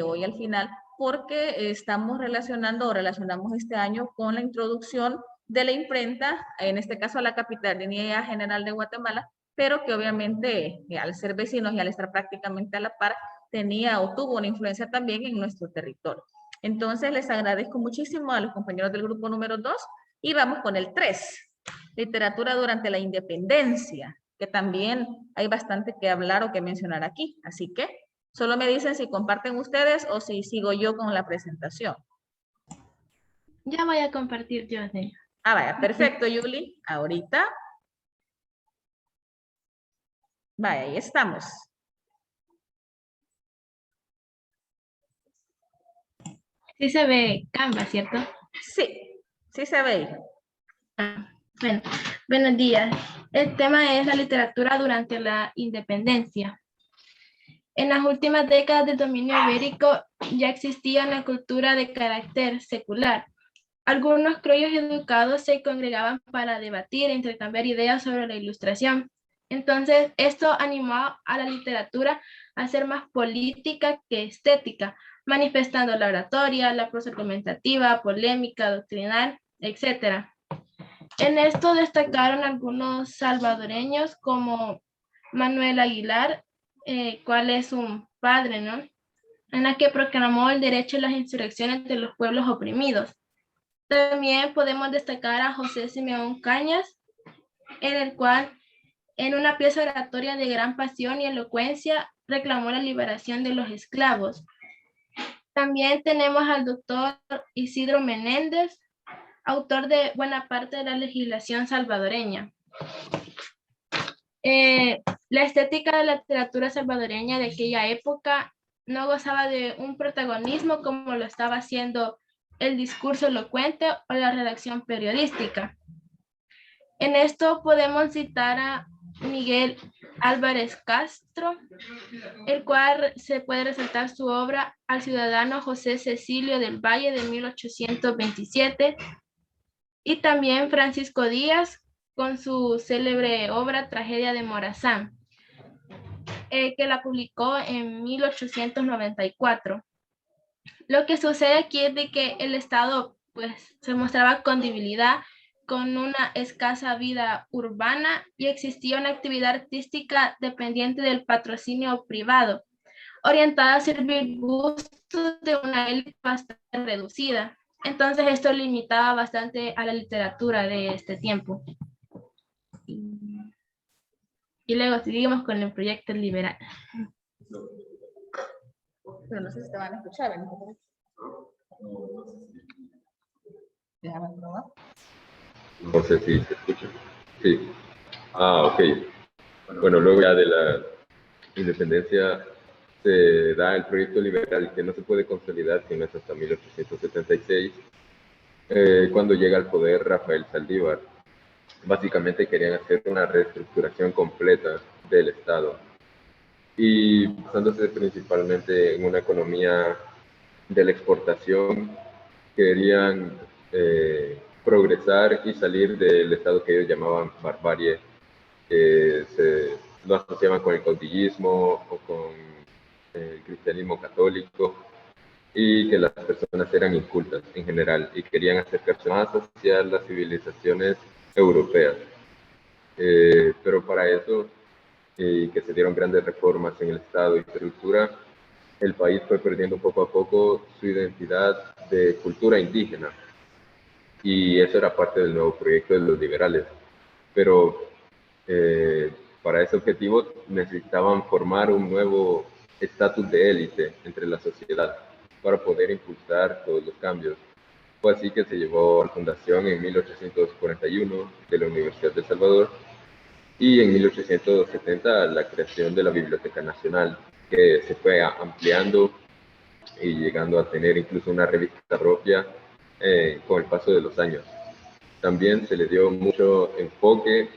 hoy al final, porque estamos relacionamos este año con la introducción de la imprenta, en este caso a la Capitanía General de Guatemala, pero que obviamente al ser vecinos y al estar prácticamente a la par, tenía o tuvo una influencia también en nuestro territorio. Entonces les agradezco muchísimo a los compañeros del grupo número 2 y vamos con el 3, literatura durante la independencia, que también hay bastante que hablar o que mencionar aquí. Así que solo me dicen si comparten ustedes o si sigo yo con la presentación. Ya voy a compartir yo, Nelia. Ah, vaya, perfecto, Yuli. Ahorita. Vaya, ahí estamos. Sí se ve Canva, ¿cierto? Sí, sí se ve. Bueno, buenos días. El tema es la literatura durante la independencia. En las últimas décadas del dominio ibérico ya existía una cultura de carácter secular. Algunos criollos educados se congregaban para debatir e intercambiar ideas sobre la Ilustración. Entonces, esto animó a la literatura a ser más política que estética, manifestando la oratoria, la prosa argumentativa, polémica, doctrinal, etc. En esto destacaron algunos salvadoreños como Manuel Aguilar, cual es un padre, ¿no? En la que proclamó el derecho a las insurrecciones de los pueblos oprimidos. También podemos destacar a José Simeón Cañas, en el cual, en una pieza oratoria de gran pasión y elocuencia, reclamó la liberación de los esclavos. También tenemos al doctor Isidro Menéndez, autor de buena parte de la legislación salvadoreña. La estética de la literatura salvadoreña de aquella época no gozaba de un protagonismo como lo estaba haciendo el discurso elocuente o la redacción periodística. En esto podemos citar a Miguel Álvarez Castro, el cual se puede resaltar su obra Al ciudadano José Cecilio del Valle de 1827, y también Francisco Díaz con su célebre obra Tragedia de Morazán, que la publicó en 1894. Lo que sucede aquí es de que el Estado pues, se mostraba con debilidad, con una escasa vida urbana, y existía una actividad artística dependiente del patrocinio privado, orientada a servir gustos de una élite bastante reducida. Entonces esto limitaba bastante a la literatura de este tiempo. Y luego seguimos con el proyecto liberal. Pero no sé si te van a escuchar, ¿no? Déjame probar. No sé si se escucha. Sí. Ok. Bueno, luego ya de la independencia se da el proyecto liberal, que no se puede consolidar sino hasta 1876, cuando llega al poder Rafael Saldívar. Básicamente querían hacer una reestructuración completa del Estado y basándose principalmente en una economía de la exportación, querían progresar y salir del Estado que ellos llamaban barbarie, que lo asociaban con el caudillismo o con el cristianismo católico, y que las personas eran incultas en general y querían acercarse más hacia las civilizaciones europeas. Pero para eso, y que se dieron grandes reformas en el Estado y estructura, el país fue perdiendo poco a poco su identidad de cultura indígena. Y eso era parte del nuevo proyecto de los liberales. Pero para ese objetivo necesitaban formar un nuevo estatus de élite entre la sociedad para poder impulsar todos los cambios. Fue así que se llevó a la fundación en 1841 de la Universidad de El Salvador y en 1870 la creación de la Biblioteca Nacional, que se fue ampliando y llegando a tener incluso una revista propia con el paso de los años. También se le dio mucho enfoque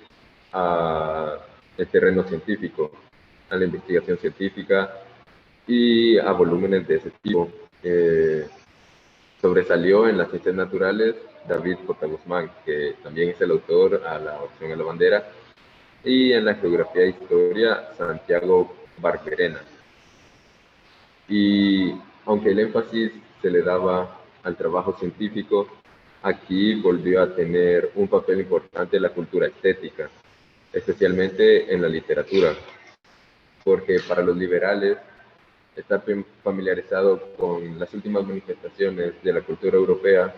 al terreno científico, a la investigación científica y a volúmenes de ese tipo. Sobresalió en las ciencias naturales David J. Guzmán, que también es el autor a la opción a la bandera, y en la geografía e historia Santiago Barberena. Y aunque el énfasis se le daba al trabajo científico, aquí volvió a tener un papel importante la cultura estética, especialmente en la literatura, porque para los liberales estar familiarizado con las últimas manifestaciones de la cultura europea,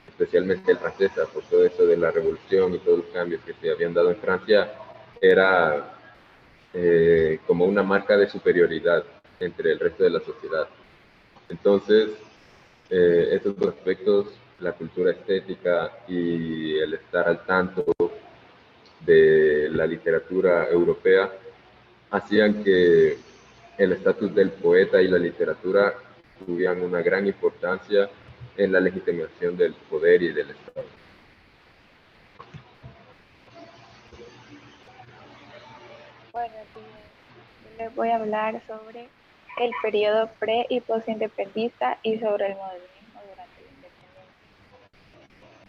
especialmente la francesa, por todo eso de la revolución y todos los cambios que se habían dado en Francia, era como una marca de superioridad entre el resto de la sociedad. Entonces, estos dos aspectos, la cultura estética y el estar al tanto de la literatura europea, hacían que el estatus del poeta y la literatura tuvieran una gran importancia en la legitimación del poder y del Estado. Buenos días. Yo les voy a hablar sobre el periodo pre- y postindependentista y sobre el modernismo durante la independencia.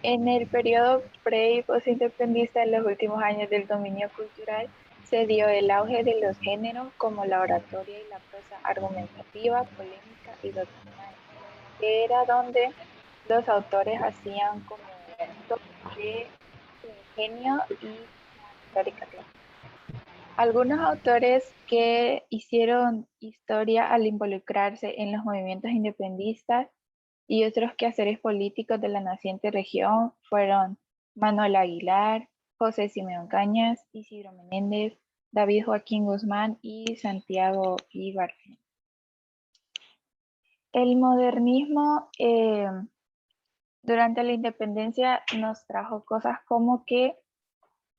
En el periodo pre- y postindependentista, en los últimos años del dominio cultural, se dio el auge de los géneros como la oratoria y la prosa argumentativa, polémica y doctrinal. Era donde los autores hacían como un de ingenio y caricatura. Algunos autores que hicieron historia al involucrarse en los movimientos independistas y otros quehaceres políticos de la naciente región fueron Manuel Aguilar, José Simeón Cañas, Isidro Menéndez, David Joaquín Guzmán y Santiago Ibarra. El modernismo durante la independencia nos trajo cosas como que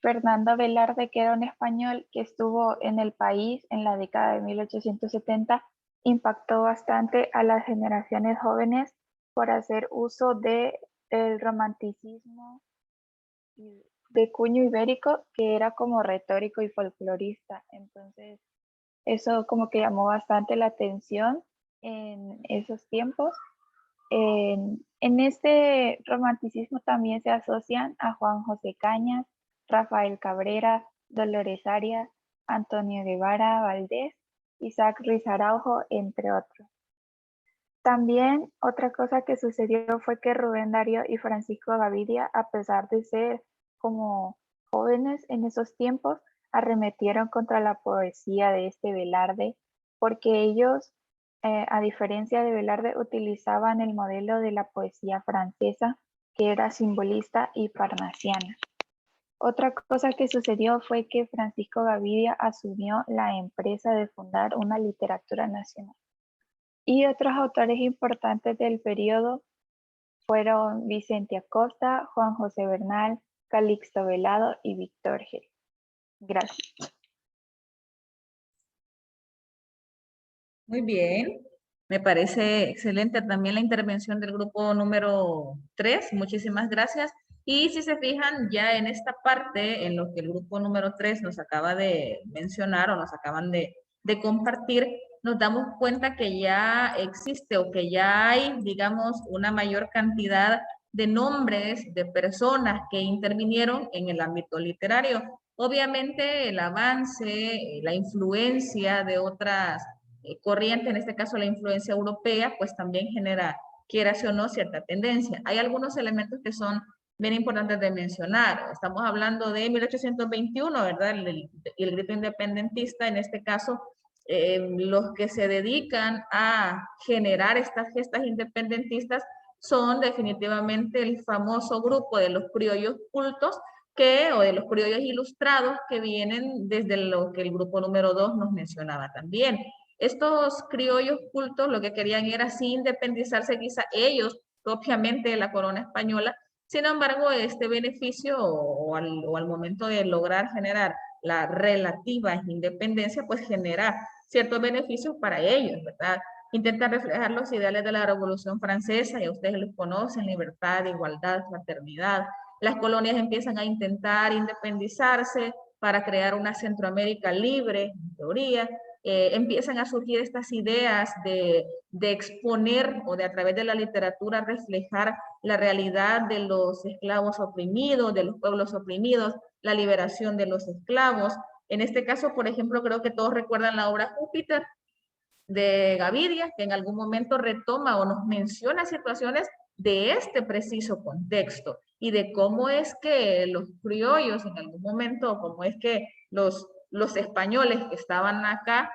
Fernando Velarde, que era un español que estuvo en el país en la década de 1870, impactó bastante a las generaciones jóvenes por hacer uso del romanticismo de cuño ibérico, que era como retórico y folclorista. Entonces, eso como que llamó bastante la atención en esos tiempos. En este romanticismo también se asocian a Juan José Cañas, Rafael Cabrera, Dolores Arias, Antonio Guevara Valdés, Isaac Ruiz Araujo, entre otros. También otra cosa que sucedió fue que Rubén Darío y Francisco Gavidia, a pesar de ser como jóvenes en esos tiempos, arremetieron contra la poesía de este Velarde, porque ellos, a diferencia de Velarde, utilizaban el modelo de la poesía francesa, que era simbolista y parnasiana. Otra cosa que sucedió fue que Francisco Gavidia asumió la empresa de fundar una literatura nacional. Y otros autores importantes del periodo fueron Vicente Acosta, Juan José Bernal, Calixto Velado y Víctor Gil. Gracias. Muy bien. Me parece excelente también la intervención del grupo número 3. Muchísimas gracias. Y si se fijan, ya en esta parte, en lo que el grupo número 3 nos acaba de mencionar o nos acaban de compartir, nos damos cuenta que ya existe o que ya hay, digamos, una mayor cantidad de nombres de personas que intervinieron en el ámbito literario. Obviamente el avance, la influencia de otras corrientes, en este caso la influencia europea, pues también genera, quieras o no, cierta tendencia. Hay algunos elementos que son bien importantes de mencionar. Estamos hablando de 1821, ¿verdad? El grito independentista, en este caso, los que se dedican a generar estas gestas independentistas son definitivamente el famoso grupo de los criollos cultos o de los criollos ilustrados que vienen desde lo que el grupo número 2 nos mencionaba también. Estos criollos cultos lo que querían era sí independizarse quizá ellos propiamente de la corona española. Sin embargo, este beneficio o al momento de lograr generar la relativa independencia, pues genera ciertos beneficios para ellos, ¿verdad? Intentan reflejar los ideales de la Revolución Francesa, ya ustedes los conocen: libertad, igualdad, fraternidad. Las colonias empiezan a intentar independizarse para crear una Centroamérica libre, en teoría. Empiezan a surgir estas ideas de exponer o de a través de la literatura reflejar la realidad de los esclavos oprimidos, de los pueblos oprimidos, la liberación de los esclavos. En este caso, por ejemplo, creo que todos recuerdan la obra Júpiter de Gavidia, que en algún momento retoma o nos menciona situaciones de este preciso contexto y de cómo es que los criollos en algún momento, cómo es que los españoles que estaban acá,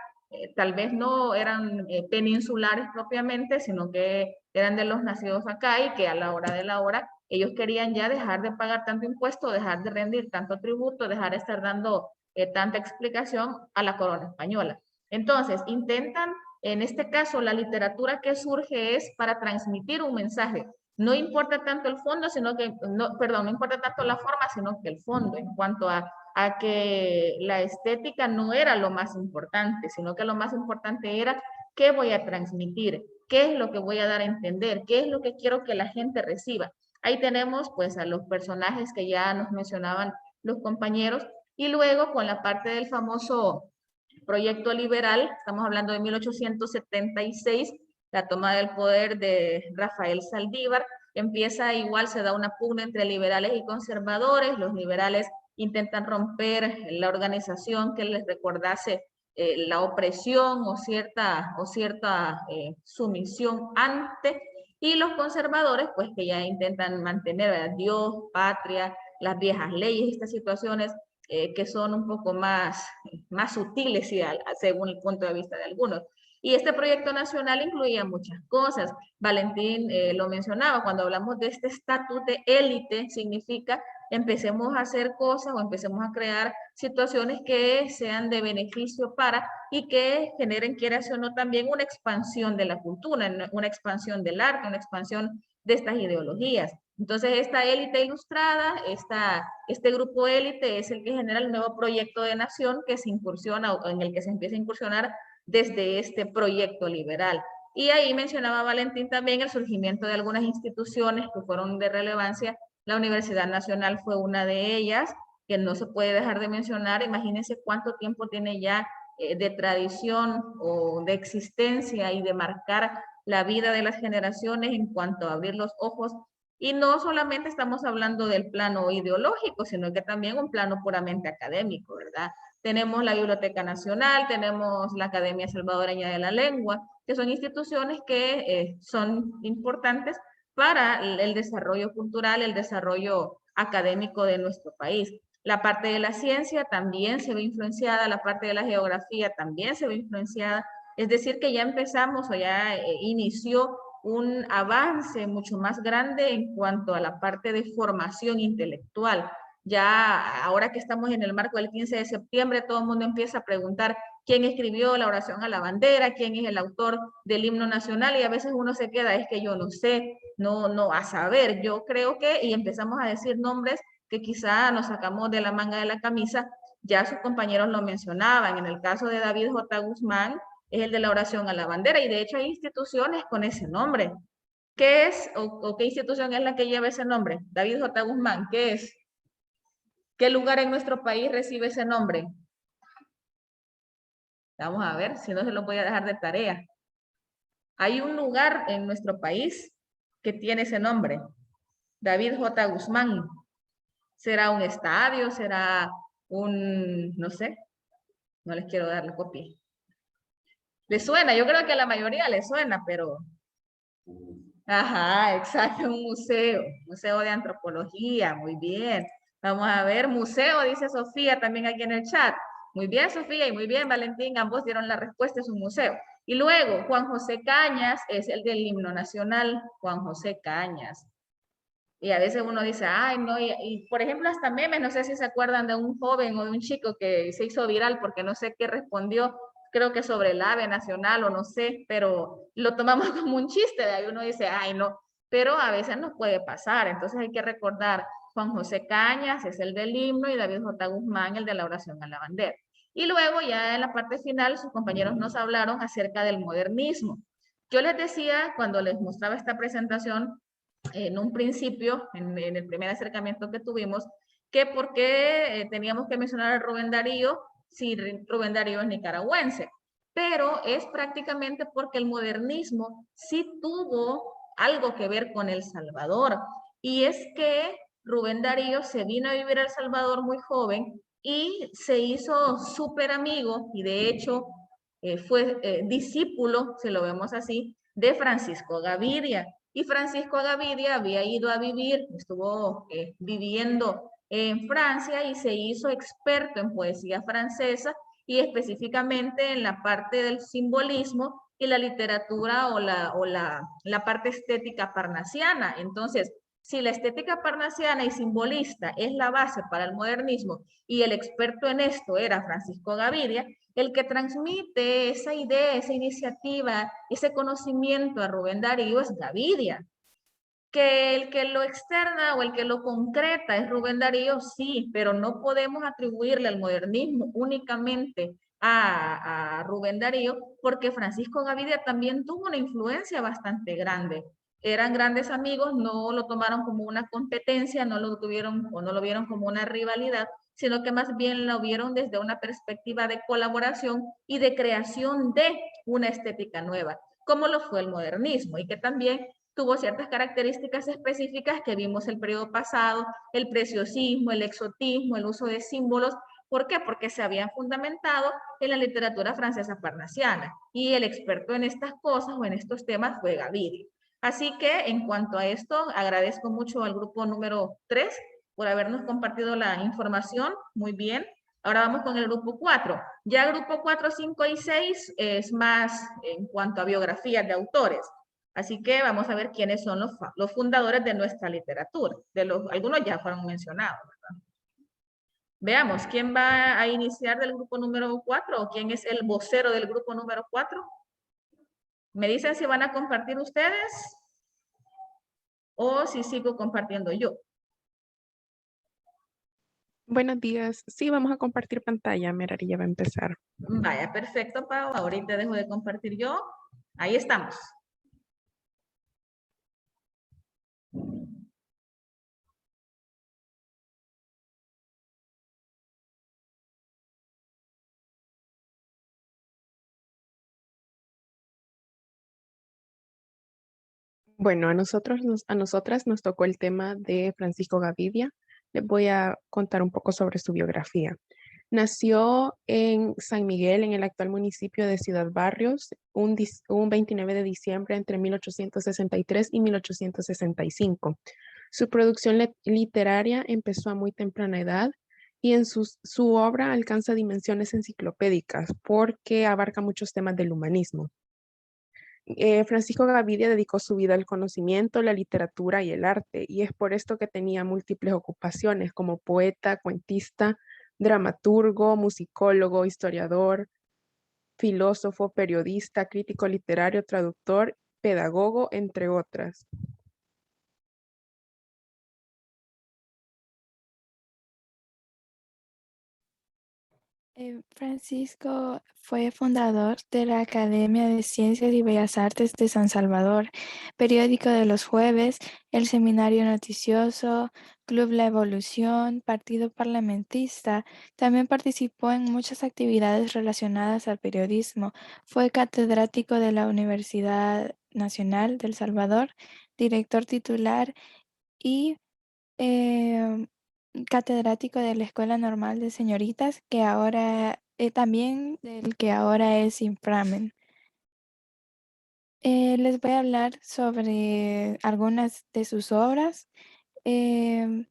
tal vez no eran peninsulares propiamente, sino que eran de los nacidos acá y que a la hora de la hora ellos querían ya dejar de pagar tanto impuesto, dejar de rendir tanto tributo, dejar de estar dando tanta explicación a la corona española. Entonces, intentan, en este caso, la literatura que surge es para transmitir un mensaje. No importa tanto el fondo, sino que, no importa tanto la forma, sino que el fondo, en cuanto a que la estética no era lo más importante, sino que lo más importante era qué voy a transmitir, qué es lo que voy a dar a entender, qué es lo que quiero que la gente reciba. Ahí tenemos pues a los personajes que ya nos mencionaban los compañeros, y luego con la parte del famoso proyecto liberal, estamos hablando de 1876, la toma del poder de Rafael Saldívar, empieza igual, se da una pugna entre liberales y conservadores. Los liberales intentan romper la organización que les recordase la opresión o cierta sumisión ante, y los conservadores, pues que ya intentan mantener a Dios, patria, las viejas leyes, estas situaciones que son un poco más sutiles, según el punto de vista de algunos. Y este proyecto nacional incluía muchas cosas. Valentín lo mencionaba, cuando hablamos de este estatus de élite, significa empecemos a hacer cosas o empecemos a crear situaciones que sean de beneficio para y que generen, quieras o no, también una expansión de la cultura, una expansión del arte, una expansión de estas ideologías. Entonces, esta élite ilustrada, este grupo élite es el que genera el nuevo proyecto de nación que se incursiona o en el que se empieza a incursionar desde este proyecto liberal. Y ahí mencionaba Valentín también el surgimiento de algunas instituciones que fueron de relevancia. La Universidad Nacional fue una de ellas, que no se puede dejar de mencionar. Imagínense cuánto tiempo tiene ya de tradición o de existencia y de marcar la vida de las generaciones en cuanto a abrir los ojos. Y no solamente estamos hablando del plano ideológico, sino que también un plano puramente académico, ¿verdad? Tenemos la Biblioteca Nacional, tenemos la Academia Salvadoreña de la Lengua, que son instituciones que son importantes para el desarrollo cultural, el desarrollo académico de nuestro país. La parte de la ciencia también se ve influenciada, la parte de la geografía también se ve influenciada, es decir, que ya empezamos o ya inició un avance mucho más grande en cuanto a la parte de formación intelectual. Ya ahora que estamos en el marco del 15 de septiembre, todo el mundo empieza a preguntar quién escribió la oración a la bandera, quién es el autor del himno nacional, y a veces uno se queda, es que yo no sé, no, a saber, yo creo que, y empezamos a decir nombres que quizá nos sacamos de la manga de la camisa, ya sus compañeros lo mencionaban. En el caso de David J. Guzmán, es el de la oración a la bandera, y de hecho hay instituciones con ese nombre. ¿Qué es o qué institución es la que lleva ese nombre? David J. Guzmán, ¿qué es? ¿Qué lugar en nuestro país recibe ese nombre? Vamos a ver, si no se lo voy a dejar de tarea. Hay un lugar en nuestro país que tiene ese nombre, David J. Guzmán. ¿Será un estadio? ¿Será un, no sé? No les quiero dar la copia. ¿Les suena? Yo creo que a la mayoría les suena, pero... Ajá, exacto, un museo de antropología, muy bien. Vamos a ver, museo, dice Sofía también aquí en el chat. Muy bien, Sofía, y muy bien, Valentín, ambos dieron la respuesta, es un museo. Y luego, Juan José Cañas es el del himno nacional, Juan José Cañas. Y a veces uno dice, ay, no, y por ejemplo, hasta memes, no sé si se acuerdan de un joven o de un chico que se hizo viral porque no sé qué respondió, creo que sobre el ave nacional o no sé, pero lo tomamos como un chiste, de ahí uno dice, ay, no, pero a veces nos puede pasar, entonces hay que recordar, Juan José Cañas es el del himno y David J. Guzmán el de la oración a la bandera. Y luego ya en la parte final sus compañeros nos hablaron acerca del modernismo. Yo les decía cuando les mostraba esta presentación, en un principio, en el primer acercamiento que tuvimos, que por qué teníamos que mencionar a Rubén Darío si Rubén Darío es nicaragüense. Pero es prácticamente porque el modernismo sí tuvo algo que ver con El Salvador. Y es que Rubén Darío se vino a vivir a El Salvador muy joven y se hizo súper amigo, y de hecho fue discípulo, si lo vemos así, de Francisco Gaviria. Y Francisco Gaviria había ido a vivir, estuvo viviendo en Francia y se hizo experto en poesía francesa y específicamente en la parte del simbolismo y la literatura o la parte estética parnasiana. Entonces, si la estética parnasiana y simbolista es la base para el modernismo y el experto en esto era Francisco Gaviria, el que transmite esa idea, esa iniciativa, ese conocimiento a Rubén Darío es Gaviria. Que el que lo externa o el que lo concreta es Rubén Darío, sí, pero no podemos atribuirle al modernismo únicamente a Rubén Darío, porque Francisco Gaviria también tuvo una influencia bastante grande. Eran grandes amigos, no lo tomaron como una competencia, no lo tuvieron o no lo vieron como una rivalidad, sino que más bien lo vieron desde una perspectiva de colaboración y de creación de una estética nueva, como lo fue el modernismo, y que también tuvo ciertas características específicas que vimos el periodo pasado, el preciosismo, el exotismo, el uso de símbolos. ¿Por qué? Porque se habían fundamentado en la literatura francesa parnasiana y el experto en estas cosas o en estos temas fue Gavidia. Así que en cuanto a esto, agradezco mucho al grupo número 3 por habernos compartido la información. Muy bien. Ahora vamos con el grupo 4. Ya el grupo 4, 5 y 6 es más en cuanto a biografías de autores. Así que vamos a ver quiénes son los fundadores de nuestra literatura. Algunos ya fueron mencionados, ¿verdad? Veamos, ¿quién va a iniciar del grupo número 4 o quién es el vocero del grupo número 4? ¿Me dicen si van a compartir ustedes o si sigo compartiendo yo? Buenos días. Sí, vamos a compartir pantalla. Merari ya va a empezar. Vaya, perfecto, Pau. Ahorita dejo de compartir yo. Ahí estamos. Bueno, a nosotras nos tocó el tema de Francisco Gavidia. Les voy a contar un poco sobre su biografía. Nació en San Miguel, en el actual municipio de Ciudad Barrios, un 29 de diciembre entre 1863 y 1865. Su producción literaria empezó a muy temprana edad y en su obra alcanza dimensiones enciclopédicas porque abarca muchos temas del humanismo. Francisco Gavidia dedicó su vida al conocimiento, la literatura y el arte, y es por esto que tenía múltiples ocupaciones como poeta, cuentista, dramaturgo, musicólogo, historiador, filósofo, periodista, crítico literario, traductor, pedagogo, entre otras. Francisco fue fundador de la Academia de Ciencias y Bellas Artes de San Salvador, Periódico de los Jueves, el Seminario Noticioso, Club La Evolución, Partido Parlamentista. También participó en muchas actividades relacionadas al periodismo. Fue catedrático de la Universidad Nacional de El Salvador, director titular y catedrático de la Escuela Normal de Señoritas, que ahora también del que ahora es Inframen. Les voy a hablar sobre algunas de sus obras. En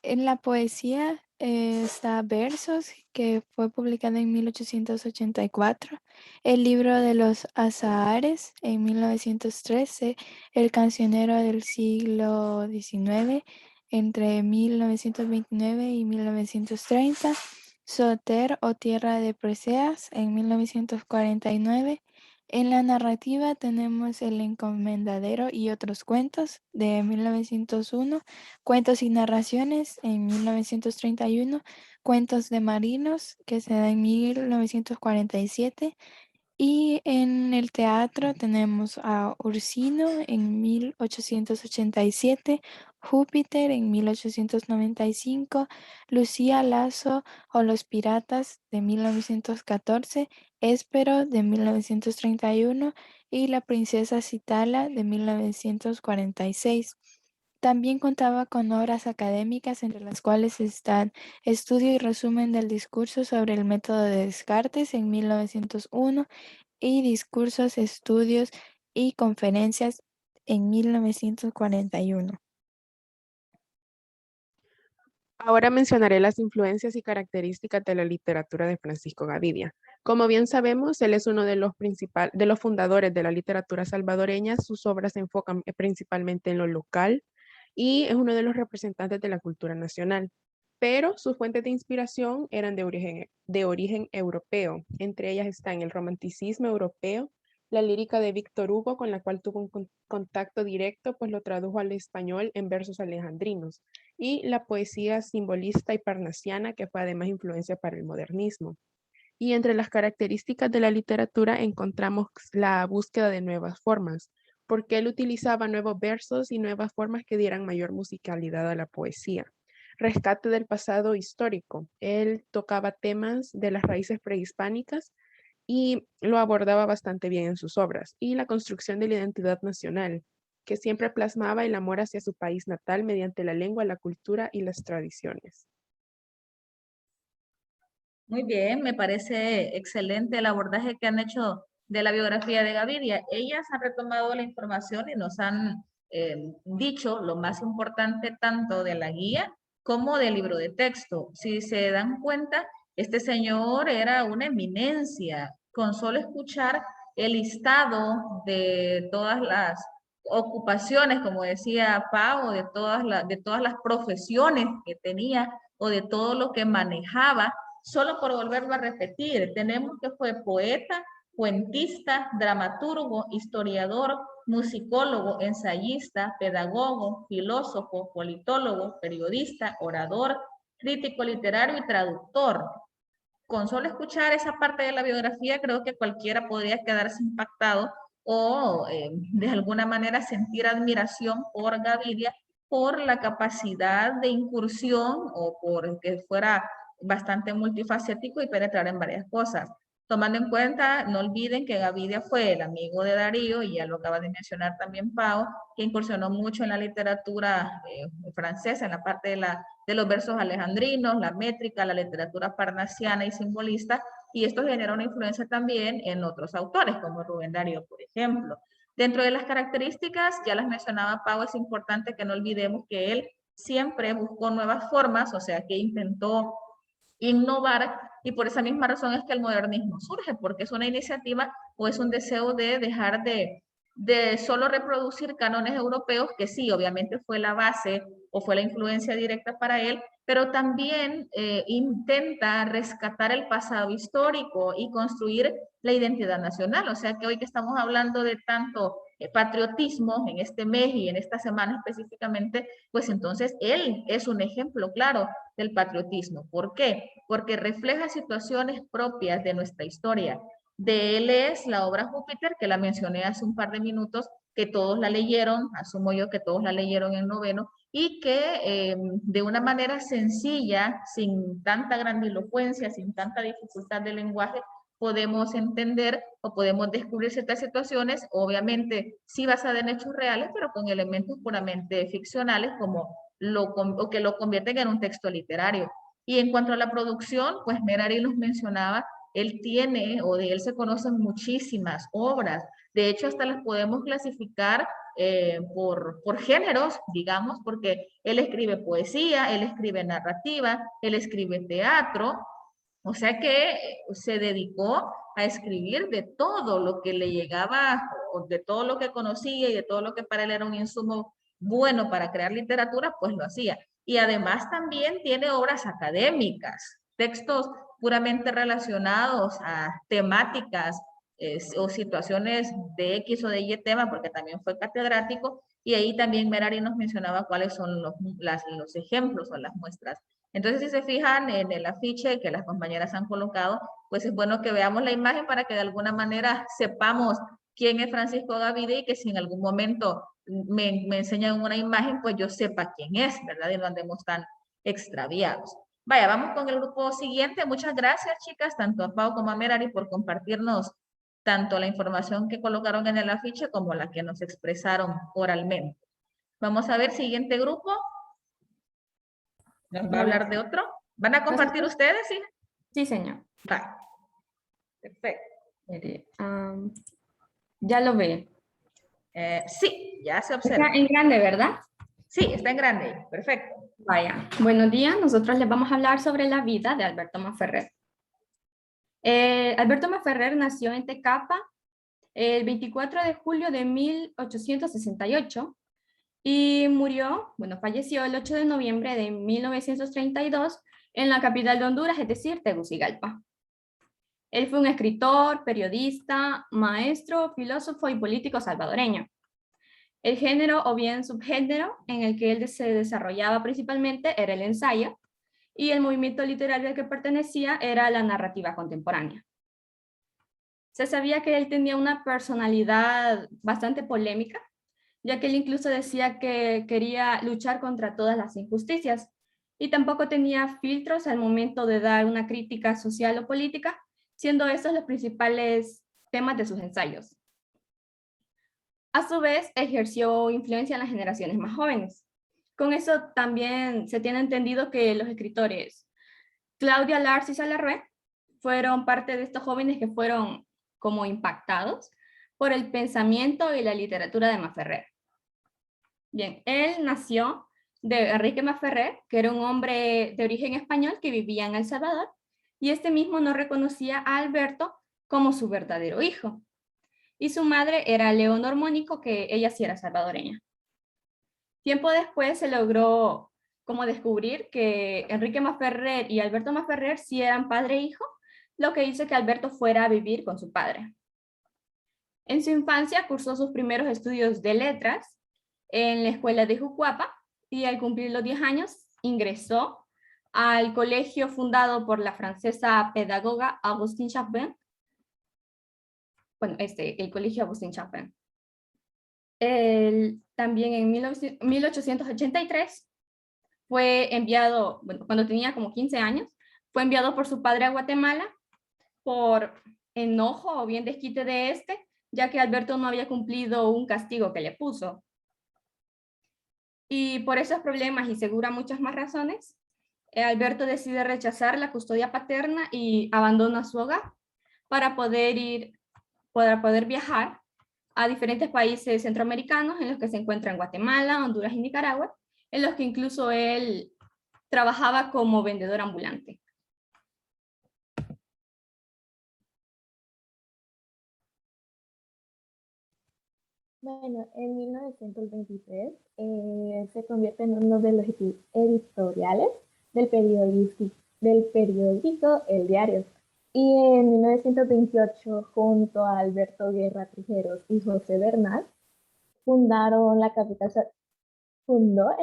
la poesía está Versos, que fue publicado en 1884, el libro de los Azahares en 1913, el cancionero del siglo XIX entre 1929 y 1930, Soter o Tierra de Preseas en 1949. En la narrativa tenemos El Encomendadero y otros cuentos de 1901, Cuentos y narraciones en 1931, Cuentos de marinos que se da en 1947 y en el teatro tenemos a Ursino en 1887, Júpiter en 1895, Lucía Lazo o Los Piratas de 1914, Éspero de 1931 y La Princesa Citala de 1946. También contaba con obras académicas entre las cuales están Estudio y resumen del discurso sobre el método de Descartes en 1901 y Discursos, estudios y conferencias en 1941. Ahora mencionaré las influencias y características de la literatura de Francisco Gavidia. Como bien sabemos, él es uno de los fundadores de la literatura salvadoreña. Sus obras se enfocan principalmente en lo local y es uno de los representantes de la cultura nacional. Pero sus fuentes de inspiración eran de origen europeo. Entre ellas están el romanticismo europeo, la lírica de Víctor Hugo, con la cual tuvo un contacto directo, pues lo tradujo al español en versos alejandrinos, y la poesía simbolista y parnasiana, que fue además influencia para el modernismo. Y entre las características de la literatura encontramos la búsqueda de nuevas formas, porque él utilizaba nuevos versos y nuevas formas que dieran mayor musicalidad a la poesía. Rescate del pasado histórico. Él tocaba temas de las raíces prehispánicas y lo abordaba bastante bien en sus obras. Y la construcción de la identidad nacional. que siempre plasmaba el amor hacia su país natal mediante la lengua, la cultura y las tradiciones. Muy bien, me parece excelente el abordaje que han hecho de la biografía de Gaviria. Ellas han retomado la información y nos han dicho lo más importante tanto de la guía como del libro de texto. Si se dan cuenta, este señor era una eminencia. Con solo escuchar el listado de todas las ocupaciones, como decía Pau, de todas las profesiones que tenía o de todo lo que manejaba, solo por volverlo a repetir, tenemos que fue poeta, cuentista, dramaturgo, historiador, musicólogo, ensayista, pedagogo, filósofo, politólogo, periodista, orador, crítico literario y traductor. Con solo escuchar esa parte de la biografía, creo que cualquiera podría quedarse impactado o de alguna manera sentir admiración por Gaviria por la capacidad de incursión o por que fuera bastante multifacético y penetrar en varias cosas. Tomando en cuenta, no olviden que Gaviria fue el amigo de Darío, y ya lo acaba de mencionar también Pau, que incursionó mucho en la literatura francesa, en la parte de los versos alejandrinos, la métrica, la literatura parnasiana y simbolista, y esto generó una influencia también en otros autores, como Rubén Darío, por ejemplo. Dentro de las características, ya las mencionaba Pau, es importante que no olvidemos que él siempre buscó nuevas formas, o sea, que intentó innovar, y por esa misma razón es que el modernismo surge, porque es una iniciativa o es un deseo de dejar de solo reproducir cánones europeos, que sí, obviamente fue la base o fue la influencia directa para él, pero también intenta rescatar el pasado histórico y construir la identidad nacional. O sea que hoy que estamos hablando de tanto patriotismo en este mes y en esta semana específicamente, pues entonces él es un ejemplo claro del patriotismo. ¿Por qué? Porque refleja situaciones propias de nuestra historia. De él es la obra Júpiter, que la mencioné hace un par de minutos, que todos la leyeron, asumo yo que todos la leyeron en noveno, y que de una manera sencilla, sin tanta grandilocuencia, sin tanta dificultad de lenguaje, podemos entender o podemos descubrir ciertas situaciones, obviamente sí basada en hechos reales, pero con elementos puramente ficcionales, como o que lo convierten en un texto literario. Y en cuanto a la producción, pues Merari nos mencionaba, él tiene, o de él se conocen muchísimas obras. De hecho, hasta las podemos clasificar por géneros, digamos, porque él escribe poesía, él escribe narrativa, él escribe teatro, o sea que se dedicó a escribir de todo lo que le llegaba, o de todo lo que conocía y de todo lo que para él era un insumo bueno para crear literatura, pues lo hacía. Y además también tiene obras académicas, textos puramente relacionados a temáticas o situaciones de X o de Y tema, porque también fue catedrático, y ahí también Merari nos mencionaba cuáles son los ejemplos o las muestras. Entonces, si se fijan en el afiche que las compañeras han colocado, pues es bueno que veamos la imagen para que de alguna manera sepamos quién es Francisco Gavidia, y que si en algún momento me enseñan una imagen, pues yo sepa quién es, ¿verdad? Y no andemos tan extraviados. Vaya, vamos con el grupo siguiente. Muchas gracias, chicas, tanto a Pau como a Merari por compartirnos tanto la información que colocaron en el afiche como la que nos expresaron oralmente. Vamos a ver, siguiente grupo. ¿Nos va a hablar de otro? ¿Van a compartir ustedes? Sí, sí señor. Va. Perfecto. Mire, ya lo ve. Sí, ya se observa. Está en grande, ¿verdad? Sí, está en grande. Perfecto. Vaya. Buenos días. Nosotros les vamos a hablar sobre la vida de Alberto Masferrer. Alberto Masferrer nació en Tecapa el 24 de julio de 1868 y falleció el 8 de noviembre de 1932 en la capital de Honduras, es decir, Tegucigalpa. Él fue un escritor, periodista, maestro, filósofo y político salvadoreño. El género o bien subgénero en el que él se desarrollaba principalmente era el ensayo, y el movimiento literario al que pertenecía era la narrativa contemporánea. Se sabía que él tenía una personalidad bastante polémica, ya que él incluso decía que quería luchar contra todas las injusticias, y tampoco tenía filtros al momento de dar una crítica social o política, siendo estos los principales temas de sus ensayos. A su vez, ejerció influencia en las generaciones más jóvenes. Con eso también se tiene entendido que los escritores Claudia Lars y Salarrué fueron parte de estos jóvenes que fueron como impactados por el pensamiento y la literatura de Masferrer. Bien, él nació de Enrique Masferrer, que era un hombre de origen español que vivía en El Salvador, y este mismo no reconocía a Alberto como su verdadero hijo. Y su madre era Leonor Mónico, que ella sí era salvadoreña. Tiempo después se logró como descubrir que Enrique Masferrer y Alberto Masferrer sí eran padre e hijo, lo que hizo que Alberto fuera a vivir con su padre. En su infancia cursó sus primeros estudios de letras en la escuela de Jucuapa y al cumplir los 10 años ingresó al colegio fundado por la francesa pedagoga Agustín Chappin. Bueno, el colegio Agustín Chappin. También en 1883 fue enviado, bueno, cuando tenía como 15 años, fue enviado por su padre a Guatemala por enojo o bien desquite de ya que Alberto no había cumplido un castigo que le puso. Y por esos problemas y segura muchas más razones, Alberto decide rechazar la custodia paterna y abandona su hogar para poder viajar a diferentes países centroamericanos en los que se encuentran Guatemala, Honduras y Nicaragua, en los que incluso él trabajaba como vendedor ambulante. Bueno, en 1923 se convierte en uno de los editoriales del periódico El Diario. Y en 1928, junto a Alberto Guerra Tijeros y José Bernal, fundó en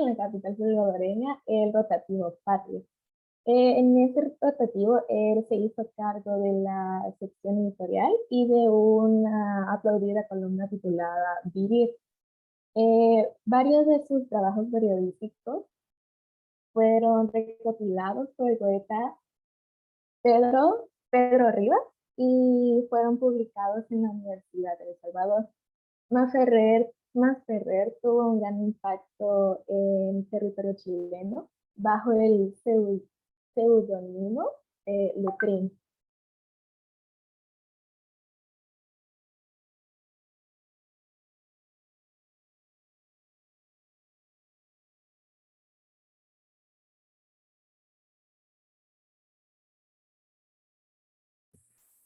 la capital salvadoreña el Rotativo Patria. En ese rotativo, él se hizo cargo de la sección editorial y de una aplaudida columna titulada Vivir. Varios de sus trabajos periodísticos fueron recopilados por el poeta Pedro Rivas y fueron publicados en la Universidad de El Salvador. Masferrer tuvo un gran impacto en territorio chileno bajo el seudónimo Lutrín.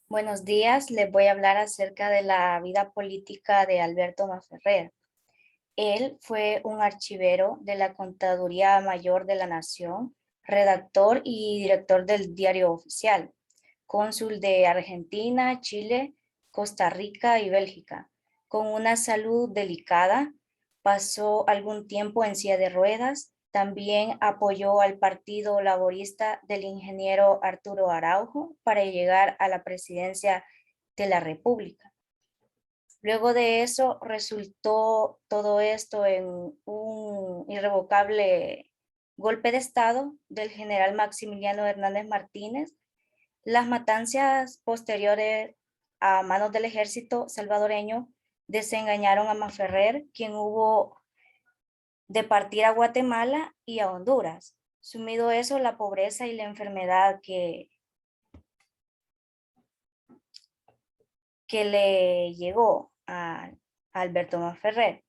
Buenos días, les voy a hablar acerca de la vida política de Alberto Masferrer. Él fue un archivero de la Contaduría Mayor de la Nación, redactor y director del Diario Oficial, cónsul de Argentina, Chile, Costa Rica y Bélgica. Con una salud delicada, pasó algún tiempo en silla de ruedas. También apoyó al Partido Laborista del ingeniero Arturo Araujo para llegar a la presidencia de la República. Luego de eso resultó todo esto en un irrevocable golpe de Estado del general Maximiliano Hernández Martínez. Las matanzas posteriores a manos del ejército salvadoreño desengañaron a Masferrer, quien hubo de partir a Guatemala y a Honduras. Sumido eso, la pobreza y la enfermedad que le llegó a Alberto Masferrer.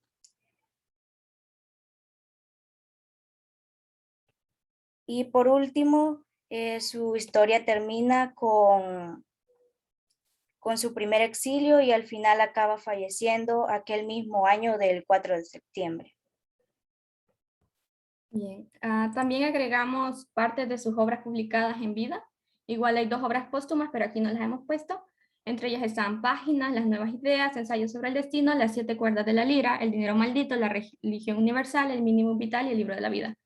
Y por último, su historia termina con su primer exilio y al final acaba falleciendo aquel mismo año del 4 de septiembre. Bien, también agregamos partes de sus obras publicadas en vida. Igual hay 2 obras póstumas, pero aquí no las hemos puesto. Entre ellas están Páginas, Las Nuevas Ideas, Ensayos sobre el Destino, Las 7 Cuerdas de la Lira, El Dinero Maldito, La Religión Universal, El Mínimo Vital y El Libro de la Vida.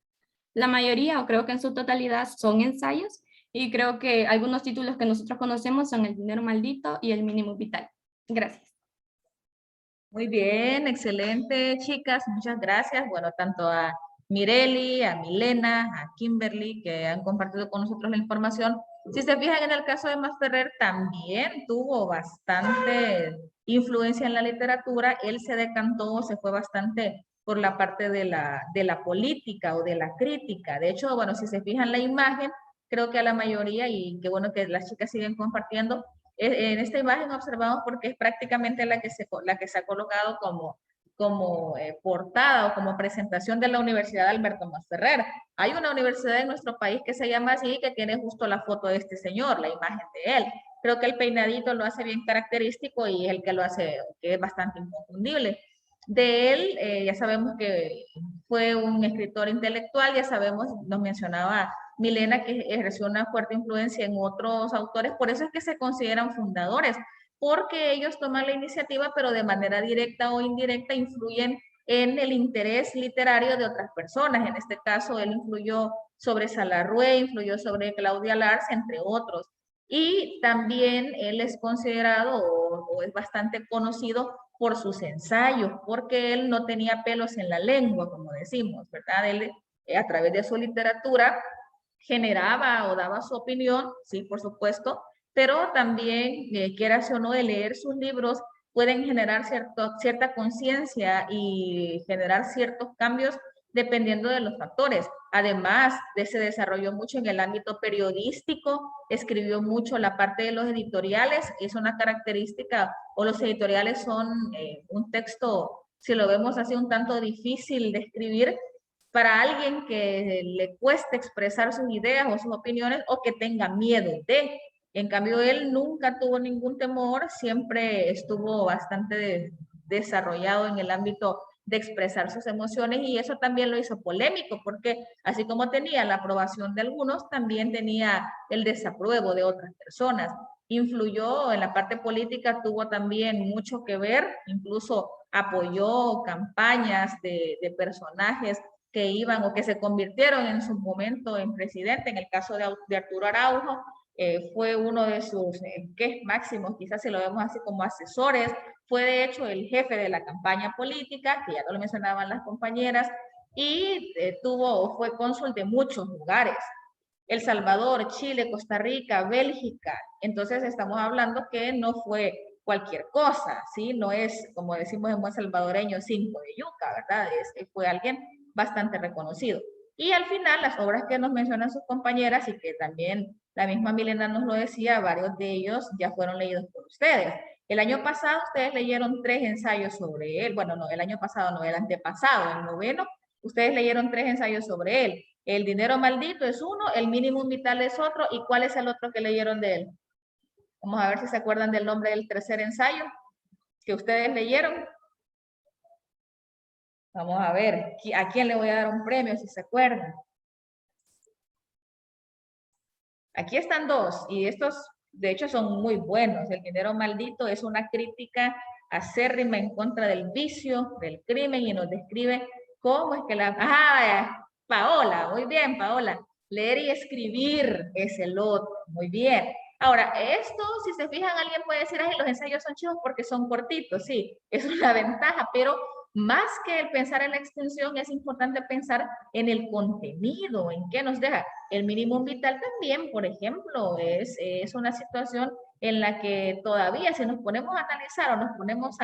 La mayoría, o creo que en su totalidad, son ensayos, y creo que algunos títulos que nosotros conocemos son El Dinero Maldito y El Mínimo Vital. Gracias. Muy bien, excelente, chicas, muchas gracias. Bueno, tanto a Mireli, a Milena, a Kimberly, que han compartido con nosotros la información. Si se fijan en el caso de Masferrer, también tuvo bastante influencia en la literatura. Él se decantó, se fue bastante por la parte de la política o de la crítica. De hecho, bueno, si se fijan la imagen, creo que a la mayoría, y qué bueno que las chicas siguen compartiendo, en esta imagen observamos porque es prácticamente la que se ha colocado como portada o como presentación de la Universidad Alberto Masferrer. Hay una universidad en nuestro país que se llama así, que tiene justo la foto de este señor, la imagen de él. Creo que el peinadito lo hace bien característico y es el que lo hace, que es bastante inconfundible. De él, ya sabemos que fue un escritor intelectual, ya sabemos, nos mencionaba Milena, que ejerció una fuerte influencia en otros autores, por eso es que se consideran fundadores, porque ellos toman la iniciativa, pero de manera directa o indirecta influyen en el interés literario de otras personas. En este caso, él influyó sobre Salarrué, influyó sobre Claudia Lars, entre otros. Y también él es considerado o es bastante conocido por sus ensayos, porque él no tenía pelos en la lengua, como decimos, ¿verdad? Él, a través de su literatura, generaba o daba su opinión, sí, por supuesto, pero también, quieras o no, de leer sus libros, pueden generar cierta conciencia y generar ciertos cambios dependiendo de los factores. Además, se desarrolló mucho en el ámbito periodístico, escribió mucho la parte de los editoriales, es una característica, o los editoriales son un texto, si lo vemos así, un tanto difícil de escribir para alguien que le cueste expresar sus ideas o sus opiniones o que tenga miedo de. En cambio, él nunca tuvo ningún temor, siempre estuvo bastante desarrollado en el ámbito de expresar sus emociones y eso también lo hizo polémico porque así como tenía la aprobación de algunos, también tenía el desapruebo de otras personas. Influyó en la parte política, tuvo también mucho que ver, incluso apoyó campañas de personajes que iban o que se convirtieron en su momento en presidente. En el caso de Arturo Araujo, fue uno de sus máximos, quizás si lo vemos así como asesores, fue de hecho el jefe de la campaña política, que ya no lo mencionaban las compañeras, y fue cónsul de muchos lugares. El Salvador, Chile, Costa Rica, Bélgica. Entonces estamos hablando que no fue cualquier cosa, ¿sí? No es, como decimos en buen salvadoreño, cinco de yuca, ¿verdad? Fue alguien bastante reconocido. Y al final, las obras que nos mencionan sus compañeras y que también la misma Milena nos lo decía, varios de ellos ya fueron leídos por ustedes. El año pasado ustedes leyeron 3 ensayos sobre él. Bueno, no, el año pasado no, el antepasado, el noveno, ustedes leyeron 3 ensayos sobre él. El dinero maldito es uno, el mínimo vital es otro, ¿y cuál es el otro que leyeron de él? Vamos a ver si se acuerdan del nombre del tercer ensayo que ustedes leyeron. Vamos a ver, ¿a quién le voy a dar un premio si se acuerdan? Aquí están 2, y estos de hecho son muy buenos. El dinero maldito es una crítica acérrima en contra del vicio, del crimen, y nos describe cómo es que Paola, muy bien, Paola. Leer y escribir es el otro, muy bien. Ahora, esto, si se fijan, alguien puede decir, ay, los ensayos son chicos porque son cortitos, sí, es una ventaja, pero más que el pensar en la extensión, es importante pensar en el contenido, en qué nos deja. El mínimo vital también, por ejemplo, es una situación en la que todavía, si nos ponemos a analizar o nos ponemos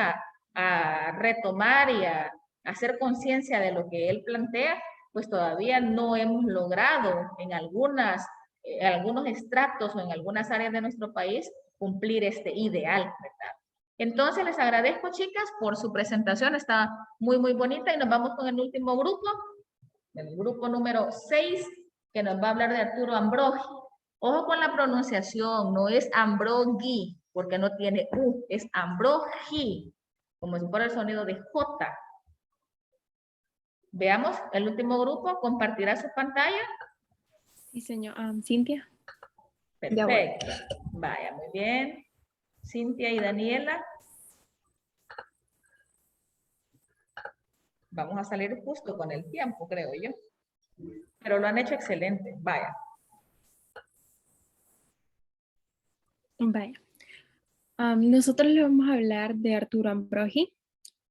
a retomar y a hacer conciencia de lo que él plantea, pues todavía no hemos logrado en algunos estratos o en algunas áreas de nuestro país cumplir este ideal, ¿verdad? Entonces les agradezco, chicas, por su presentación, está muy, muy bonita, y nos vamos con el último grupo, el grupo número 6, que nos va a hablar de Arturo Ambrogi. Ojo con la pronunciación, no es Ambrogi, porque no tiene U, es Ambrogi, como si fuera el sonido de J. Veamos, el último grupo compartirá su pantalla. Sí, señor. Cintia. Perfecto. Vaya, muy bien. Cintia y Daniela. Vamos a salir justo con el tiempo, creo yo. Pero lo han hecho excelente. Vaya. Vaya. Nosotros le vamos a hablar de Arturo Ambrogi.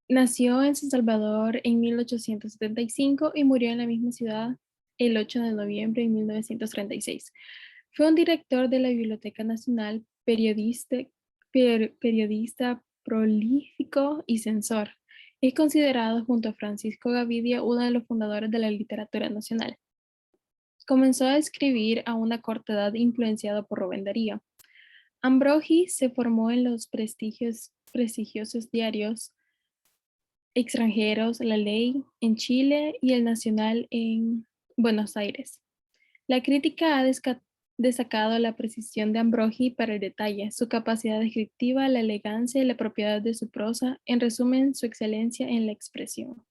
Nació en San Salvador en 1875 y murió en la misma ciudad el 8 de noviembre de 1936. Fue un director de la Biblioteca Nacional, periodista prolífico y censor. Es considerado junto a Francisco Gavidia uno de los fundadores de la literatura nacional. Comenzó a escribir a una corta edad influenciado por Rubén Darío. Ambrogi se formó en los prestigiosos diarios extranjeros La Ley en Chile y El Nacional en Buenos Aires. La crítica ha destacado la precisión de Ambrogi para el detalle, su capacidad descriptiva, la elegancia y la propiedad de su prosa, en resumen, su excelencia en la expresión.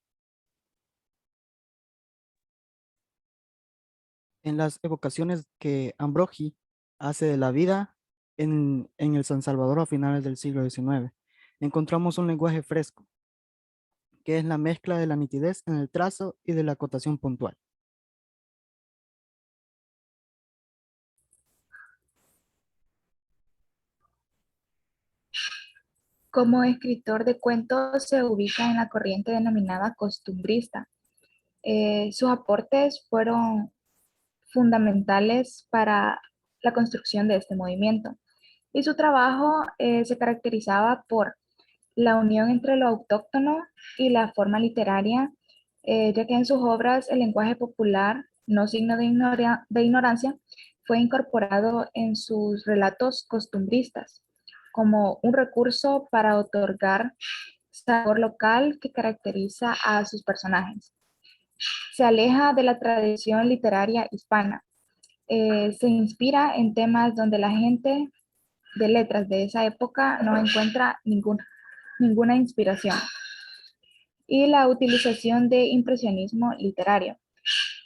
En las evocaciones que Ambrogi hace de la vida en el San Salvador a finales del siglo XIX, encontramos un lenguaje fresco, que es la mezcla de la nitidez en el trazo y de la acotación puntual. Como escritor de cuentos se ubica en la corriente denominada costumbrista. Sus aportes fueron fundamentales para la construcción de este movimiento y su trabajo se caracterizaba por la unión entre lo autóctono y la forma literaria, ya que en sus obras el lenguaje popular, no signo de ignorancia, fue incorporado en sus relatos costumbristas como un recurso para otorgar sabor local que caracteriza a sus personajes. Se aleja de la tradición literaria hispana. Se inspira en temas donde la gente de letras de esa época no encuentra ninguna inspiración. Y la utilización de impresionismo literario,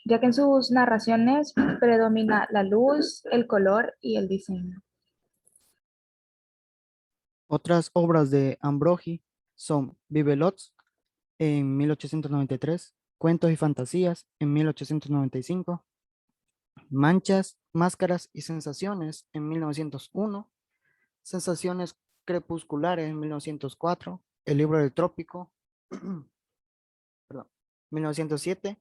ya que en sus narraciones predomina la luz, el color y el diseño. Otras obras de Ambrogi son Bibelots en 1893, Cuentos y Fantasías en 1895, Manchas, Máscaras y Sensaciones en 1901, Sensaciones Crepusculares en 1904, El Libro del Trópico, 1907,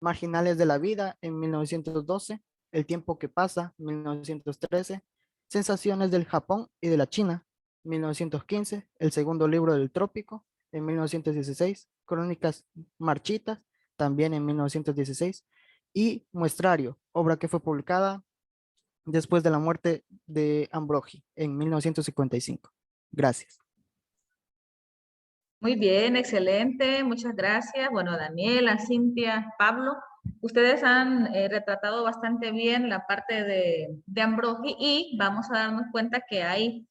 Marginales de la Vida en 1912, El Tiempo que Pasa, 1913, Sensaciones del Japón y de la China, 1915, El Segundo Libro del Trópico, en 1916, Crónicas Marchitas, también en 1916, y Muestrario, obra que fue publicada después de la muerte de Ambrogi en 1955. Gracias. Muy bien, excelente, muchas gracias. Bueno, Daniela, Cintia, Pablo, ustedes han retratado bastante bien la parte de Ambrogi y vamos a darnos cuenta que hay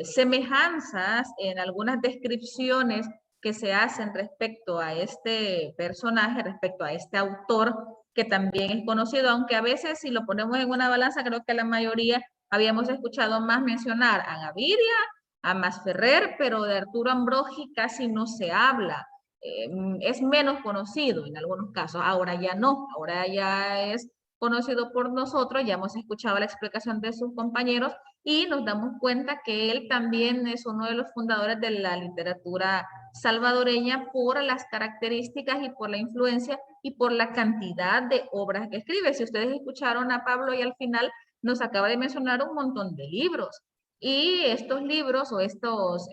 semejanzas en algunas descripciones que se hacen respecto a este personaje, respecto a este autor, que también es conocido, aunque a veces si lo ponemos en una balanza, creo que la mayoría habíamos escuchado más mencionar a Gaviria, a Masferrer, pero de Arturo Ambrogi casi no se habla. Es menos conocido en algunos casos, ahora ya no, ahora ya es conocido por nosotros, ya hemos escuchado la explicación de sus compañeros y nos damos cuenta que él también es uno de los fundadores de la literatura salvadoreña por las características y por la influencia y por la cantidad de obras que escribe. Si ustedes escucharon a Pablo y al final nos acaba de mencionar un montón de libros. Y estos libros o estos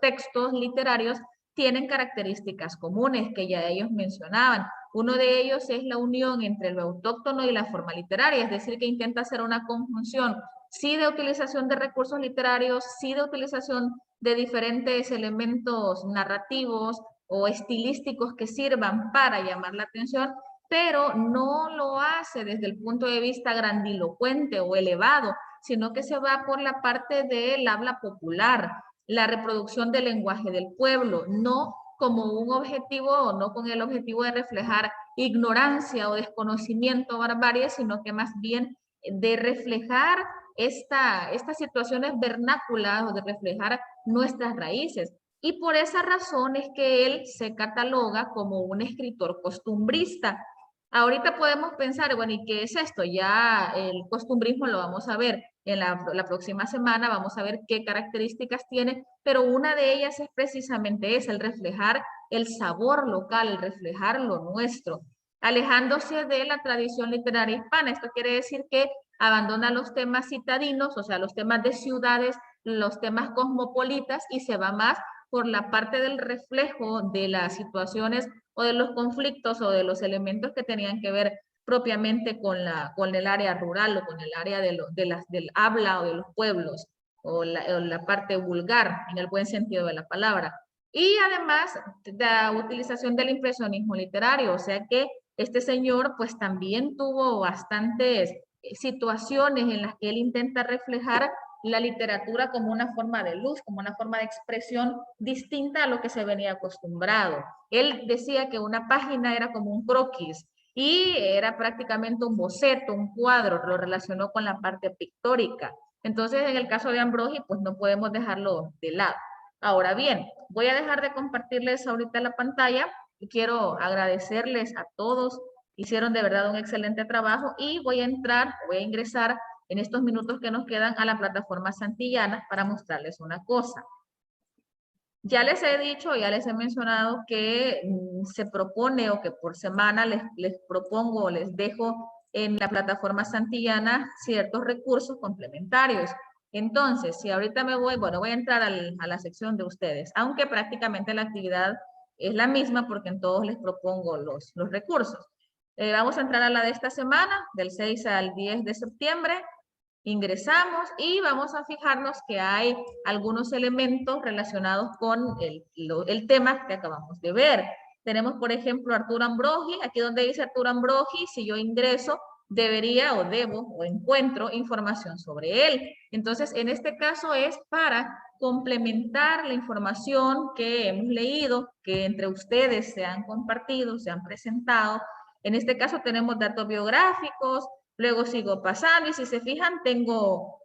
textos literarios tienen características comunes que ya ellos mencionaban. Uno de ellos es la unión entre lo autóctono y la forma literaria, es decir, que intenta hacer una conjunción, sí de utilización de recursos literarios, sí de utilización de diferentes elementos narrativos o estilísticos que sirvan para llamar la atención, pero no lo hace desde el punto de vista grandilocuente o elevado, sino que se va por la parte del habla popular, la reproducción del lenguaje del pueblo, no como un objetivo o no con el objetivo de reflejar ignorancia o desconocimiento o barbarie, sino que más bien de reflejar estas situaciones vernáculas o de reflejar nuestras raíces. Y por esa razón es que él se cataloga como un escritor costumbrista. Ahorita podemos pensar, bueno, ¿y qué es esto? Ya el costumbrismo lo vamos a ver en la próxima semana, vamos a ver qué características tiene, pero una de ellas es precisamente esa, el reflejar el sabor local, el reflejar lo nuestro, alejándose de la tradición literaria hispana. Esto quiere decir que abandona los temas citadinos, o sea, los temas de ciudades, los temas cosmopolitas y se va más por la parte del reflejo de las situaciones o de los conflictos o de los elementos que tenían que ver propiamente con el área rural o con el área del habla o de los pueblos o la parte vulgar en el buen sentido de la palabra. Y además la utilización del impresionismo literario, o sea que este señor pues también tuvo bastantes situaciones en las que él intenta reflejar la literatura como una forma de luz, como una forma de expresión distinta a lo que se venía acostumbrado. Él decía que una página era como un croquis y era prácticamente un boceto, un cuadro, lo relacionó con la parte pictórica. Entonces, en el caso de Ambrogi, pues no podemos dejarlo de lado. Ahora bien, voy a dejar de compartirles ahorita la pantalla y quiero agradecerles a todos. Hicieron de verdad un excelente trabajo y voy a ingresar en estos minutos que nos quedan a la plataforma Santillana para mostrarles una cosa. Ya les he dicho, ya les he mencionado que se propone o que por semana les propongo o les dejo en la plataforma Santillana ciertos recursos complementarios. Entonces, si ahorita me voy, bueno, voy a entrar a la sección de ustedes, aunque prácticamente la actividad es la misma porque en todos les propongo los recursos. Vamos a entrar a la de esta semana, del 6 al 10 de septiembre. Ingresamos y vamos a fijarnos que hay algunos elementos relacionados con el tema que acabamos de ver. Tenemos, por ejemplo, Arturo Ambrogi. Aquí donde dice Arturo Ambrogi, si yo ingreso, debería o debo o encuentro información sobre él. Entonces, en este caso es para complementar la información que hemos leído, que entre ustedes se han compartido, se han presentado. En este caso tenemos datos biográficos, luego sigo pasando y si se fijan tengo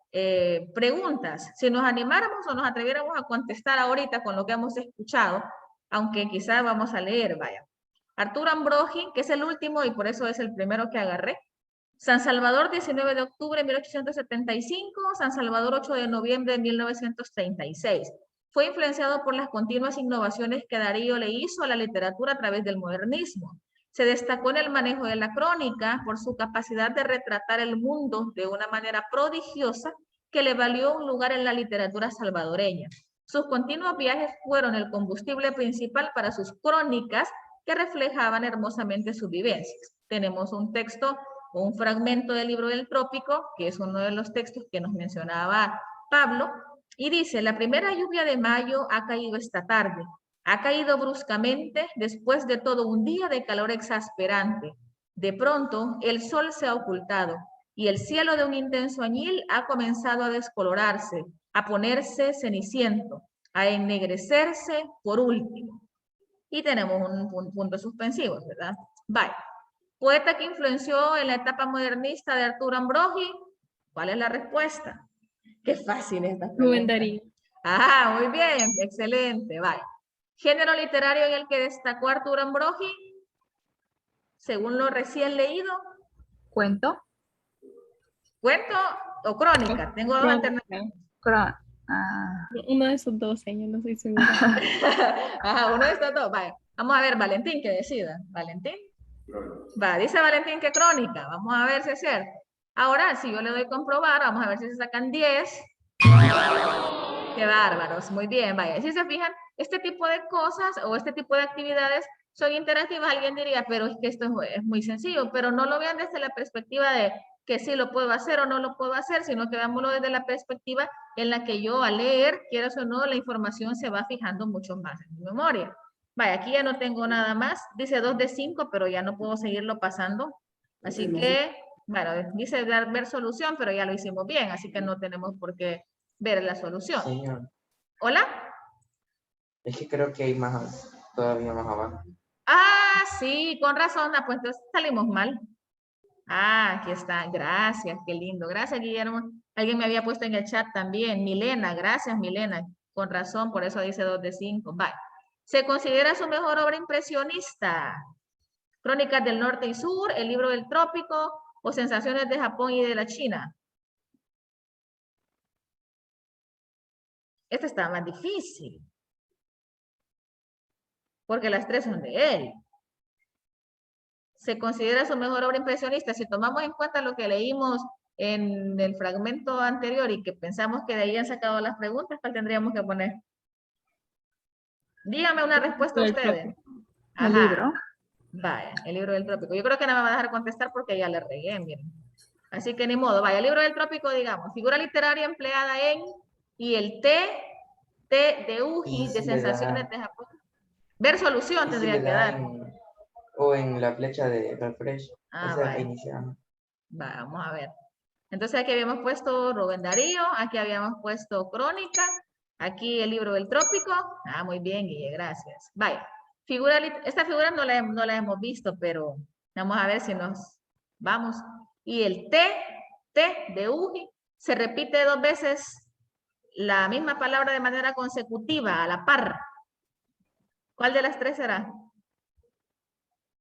preguntas. Si nos animáramos o nos atreviéramos a contestar ahorita con lo que hemos escuchado, aunque quizás vamos a leer, vaya. Arturo Ambrogi, que es el último y por eso es el primero que agarré. San Salvador, 19 de octubre de 1875, San Salvador, 8 de noviembre de 1936. Fue influenciado por las continuas innovaciones que Darío le hizo a la literatura a través del modernismo. Se destacó en el manejo de la crónica por su capacidad de retratar el mundo de una manera prodigiosa que le valió un lugar en la literatura salvadoreña. Sus continuos viajes fueron el combustible principal para sus crónicas que reflejaban hermosamente sus vivencias. Tenemos un texto o un fragmento del libro del Trópico, que es uno de los textos que nos mencionaba Pablo, y dice: la primera lluvia de mayo ha caído esta tarde. Ha caído bruscamente después de todo un día de calor exasperante. De pronto, el sol se ha ocultado y el cielo de un intenso añil ha comenzado a descolorarse, a ponerse ceniciento, a ennegrecerse por último. Y tenemos un punto suspensivo, ¿verdad? Bye. Poeta que influenció en la etapa modernista de Arturo Ambrogi. ¿Cuál es la respuesta? Qué fácil esta pregunta. Rubén Darío. Ah, muy bien, excelente, bye. Género literario en el que destacó Arturo Ambrogi, según lo recién leído. ¿Cuento? ¿Cuento o crónica? Tengo dos alternativas. Uno de esos dos, señor, no soy segura. Ajá, uno de estos dos, vaya. Vamos a ver, Valentín, que decida. ¿Valentín? Va, dice Valentín que crónica. Vamos a ver si es cierto. Ahora, si yo le doy comprobar, vamos a ver si se sacan 10. Qué bárbaros, muy bien, vaya. Si se fijan, este tipo de cosas o este tipo de actividades son interactivas. Alguien diría, pero es que esto es muy sencillo, pero no lo vean desde la perspectiva de que sí lo puedo hacer o no lo puedo hacer, sino que veámoslo desde la perspectiva en la que yo al leer, quieras o no, la información se va fijando mucho más en mi memoria. Vaya, aquí ya no tengo nada más. Dice 2 de 5, pero ya no puedo seguirlo pasando. Así que, bueno, dice ver solución, pero ya lo hicimos bien, así que no tenemos por qué ver la solución. Señor. ¿Hola? Es que creo que hay más, todavía más abajo. Ah, sí, con razón. Ah, pues entonces salimos mal. Ah, aquí está. Gracias, qué lindo. Gracias, Guillermo. Alguien me había puesto en el chat también. Milena, gracias, Milena. Con razón, por eso dice 2 de 5. Vale. Se considera su mejor obra impresionista. Crónicas del Norte y Sur, El libro del Trópico o Sensaciones de Japón y de la China. Esta está más difícil. Porque las tres son de él. Se considera su mejor obra impresionista. Si tomamos en cuenta lo que leímos en el fragmento anterior y que pensamos que de ahí han sacado las preguntas, ¿cuál tendríamos que poner? Dígame una respuesta ustedes. El libro. Vaya, el libro del trópico. Yo creo que no me va a dejar contestar porque ya le regué, miren. Así que ni modo. Vaya, el libro del trópico, digamos, figura literaria empleada en, y el T de Uji, de sensaciones de Japón. Ver solución tendría que dar. O en la flecha de refresh. Vaya. Vamos a ver. Entonces aquí habíamos puesto Rubén Darío, aquí habíamos puesto Crónica, aquí el libro del trópico. Muy bien, Guille, gracias. Vaya. Esta figura no la hemos visto, pero vamos a ver si nos vamos. Y el T de Uji, se repite 2 veces la misma palabra de manera consecutiva, a la par. ¿Cuál de las 3 será?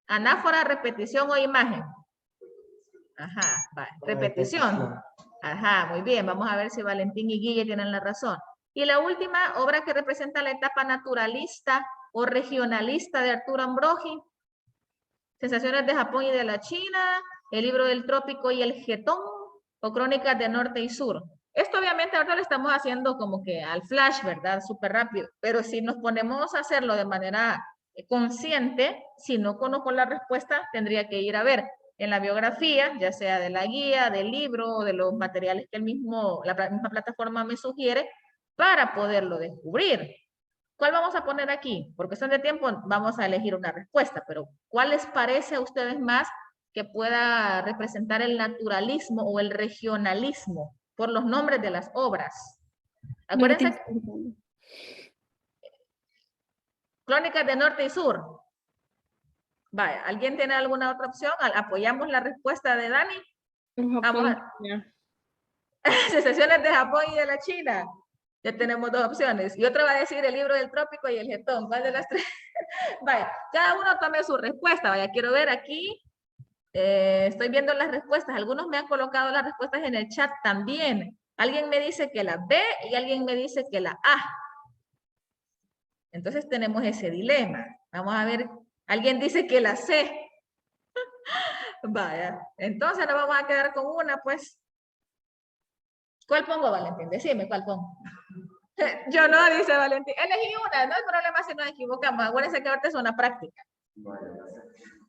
Anáfora, repetición o imagen. Repetición. Muy bien. Vamos a ver si Valentín y Guille tienen la razón. Y la última obra que representa la etapa naturalista o regionalista de Arturo Ambrogi. Sensaciones de Japón y de la China, el libro del trópico y el Getón, o crónicas de norte y sur. Esto obviamente ahora lo estamos haciendo como que al flash, ¿verdad? Súper rápido. Pero si nos ponemos a hacerlo de manera consciente, si no conozco la respuesta, tendría que ir a ver en la biografía, ya sea de la guía, del libro, o de los materiales que la misma plataforma me sugiere, para poderlo descubrir. ¿Cuál vamos a poner aquí? Por cuestión de tiempo vamos a elegir una respuesta, pero ¿cuál les parece a ustedes más que pueda representar el naturalismo o el regionalismo por los nombres de las obras? Acuérdense. Crónicas de norte y sur. Vaya, ¿alguien tiene alguna otra opción? ¿Apoyamos la respuesta de Dani? Vamos a... Sensaciones de Japón y de la China. Ya tenemos 2 opciones. Y otra va a decir el libro del trópico y el Getón. ¿Cuál de las 3? Vaya, cada uno tome su respuesta. Vaya, quiero ver aquí. Estoy viendo las respuestas. Algunos me han colocado las respuestas en el chat también. Alguien me dice que la B y alguien me dice que la A. Entonces tenemos ese dilema. Vamos a ver. Alguien dice que la C. Vaya. Entonces nos vamos a quedar con una, pues. ¿Cuál pongo, Valentín? Decime, ¿cuál pongo? Yo no, dice Valentín. Elegí una, no hay problema si nos equivocamos. Acuérdense que ahorita es una práctica.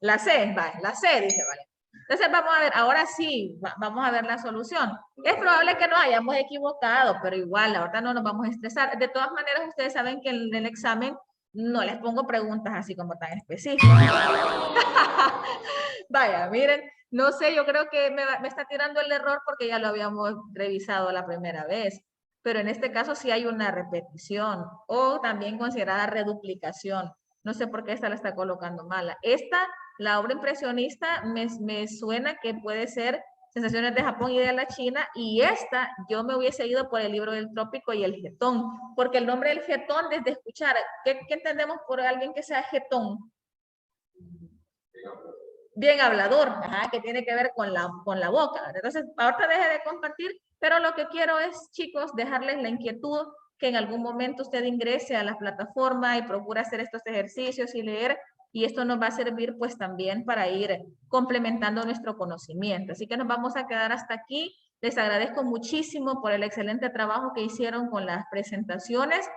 La C, vale, la C, dice Valentín. Entonces vamos a ver, ahora sí, vamos a ver la solución. Es probable que nos hayamos equivocado, pero igual, ahorita no nos vamos a estresar. De todas maneras, ustedes saben que en el examen no les pongo preguntas así como tan específicas. Vaya, miren, no sé, yo creo que me está tirando el error porque ya lo habíamos revisado la primera vez. Pero en este caso sí hay una repetición o también considerada reduplicación. No sé por qué esta la está colocando mala. Esta, la obra impresionista, me suena que puede ser Sensaciones de Japón y de la China, y esta yo me hubiese ido por el libro del trópico y el Getón, porque el nombre del Getón, desde escuchar, ¿qué entendemos por alguien que sea Getón? Bien hablador, que tiene que ver con la boca. Entonces, ahorita deje de compartir, pero lo que quiero es, chicos, dejarles la inquietud que en algún momento usted ingrese a la plataforma y procure hacer estos ejercicios y leer, y esto nos va a servir pues también para ir complementando nuestro conocimiento. Así que nos vamos a quedar hasta aquí. Les agradezco muchísimo por el excelente trabajo que hicieron con las presentaciones.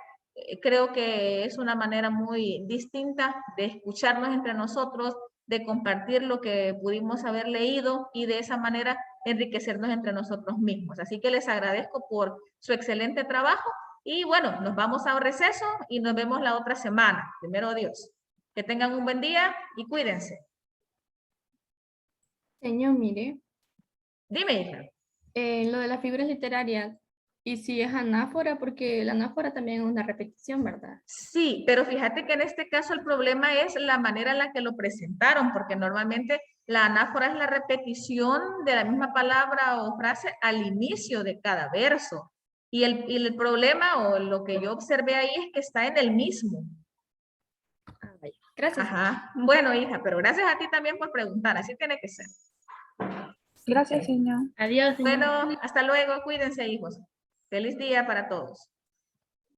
Creo que es una manera muy distinta de escucharnos entre nosotros, de compartir lo que pudimos haber leído y de esa manera enriquecernos entre nosotros mismos. Así que les agradezco por su excelente trabajo y bueno, nos vamos a un receso y nos vemos la otra semana. Primero Dios. Que tengan un buen día y cuídense. Señor, mire. Dime, hija. Lo de las figuras literarias, y si es anáfora, porque la anáfora también es una repetición, ¿verdad? Sí, pero fíjate que en este caso el problema es la manera en la que lo presentaron, porque normalmente la anáfora es la repetición de la misma palabra o frase al inicio de cada verso. Y el problema o lo que yo observé ahí es que está en el mismo. Gracias. Ajá. Bueno, hija, pero gracias a ti también por preguntar, así tiene que ser. Gracias, señor. Adiós, señor. Bueno, hasta luego, cuídense, hijos. Feliz día para todos.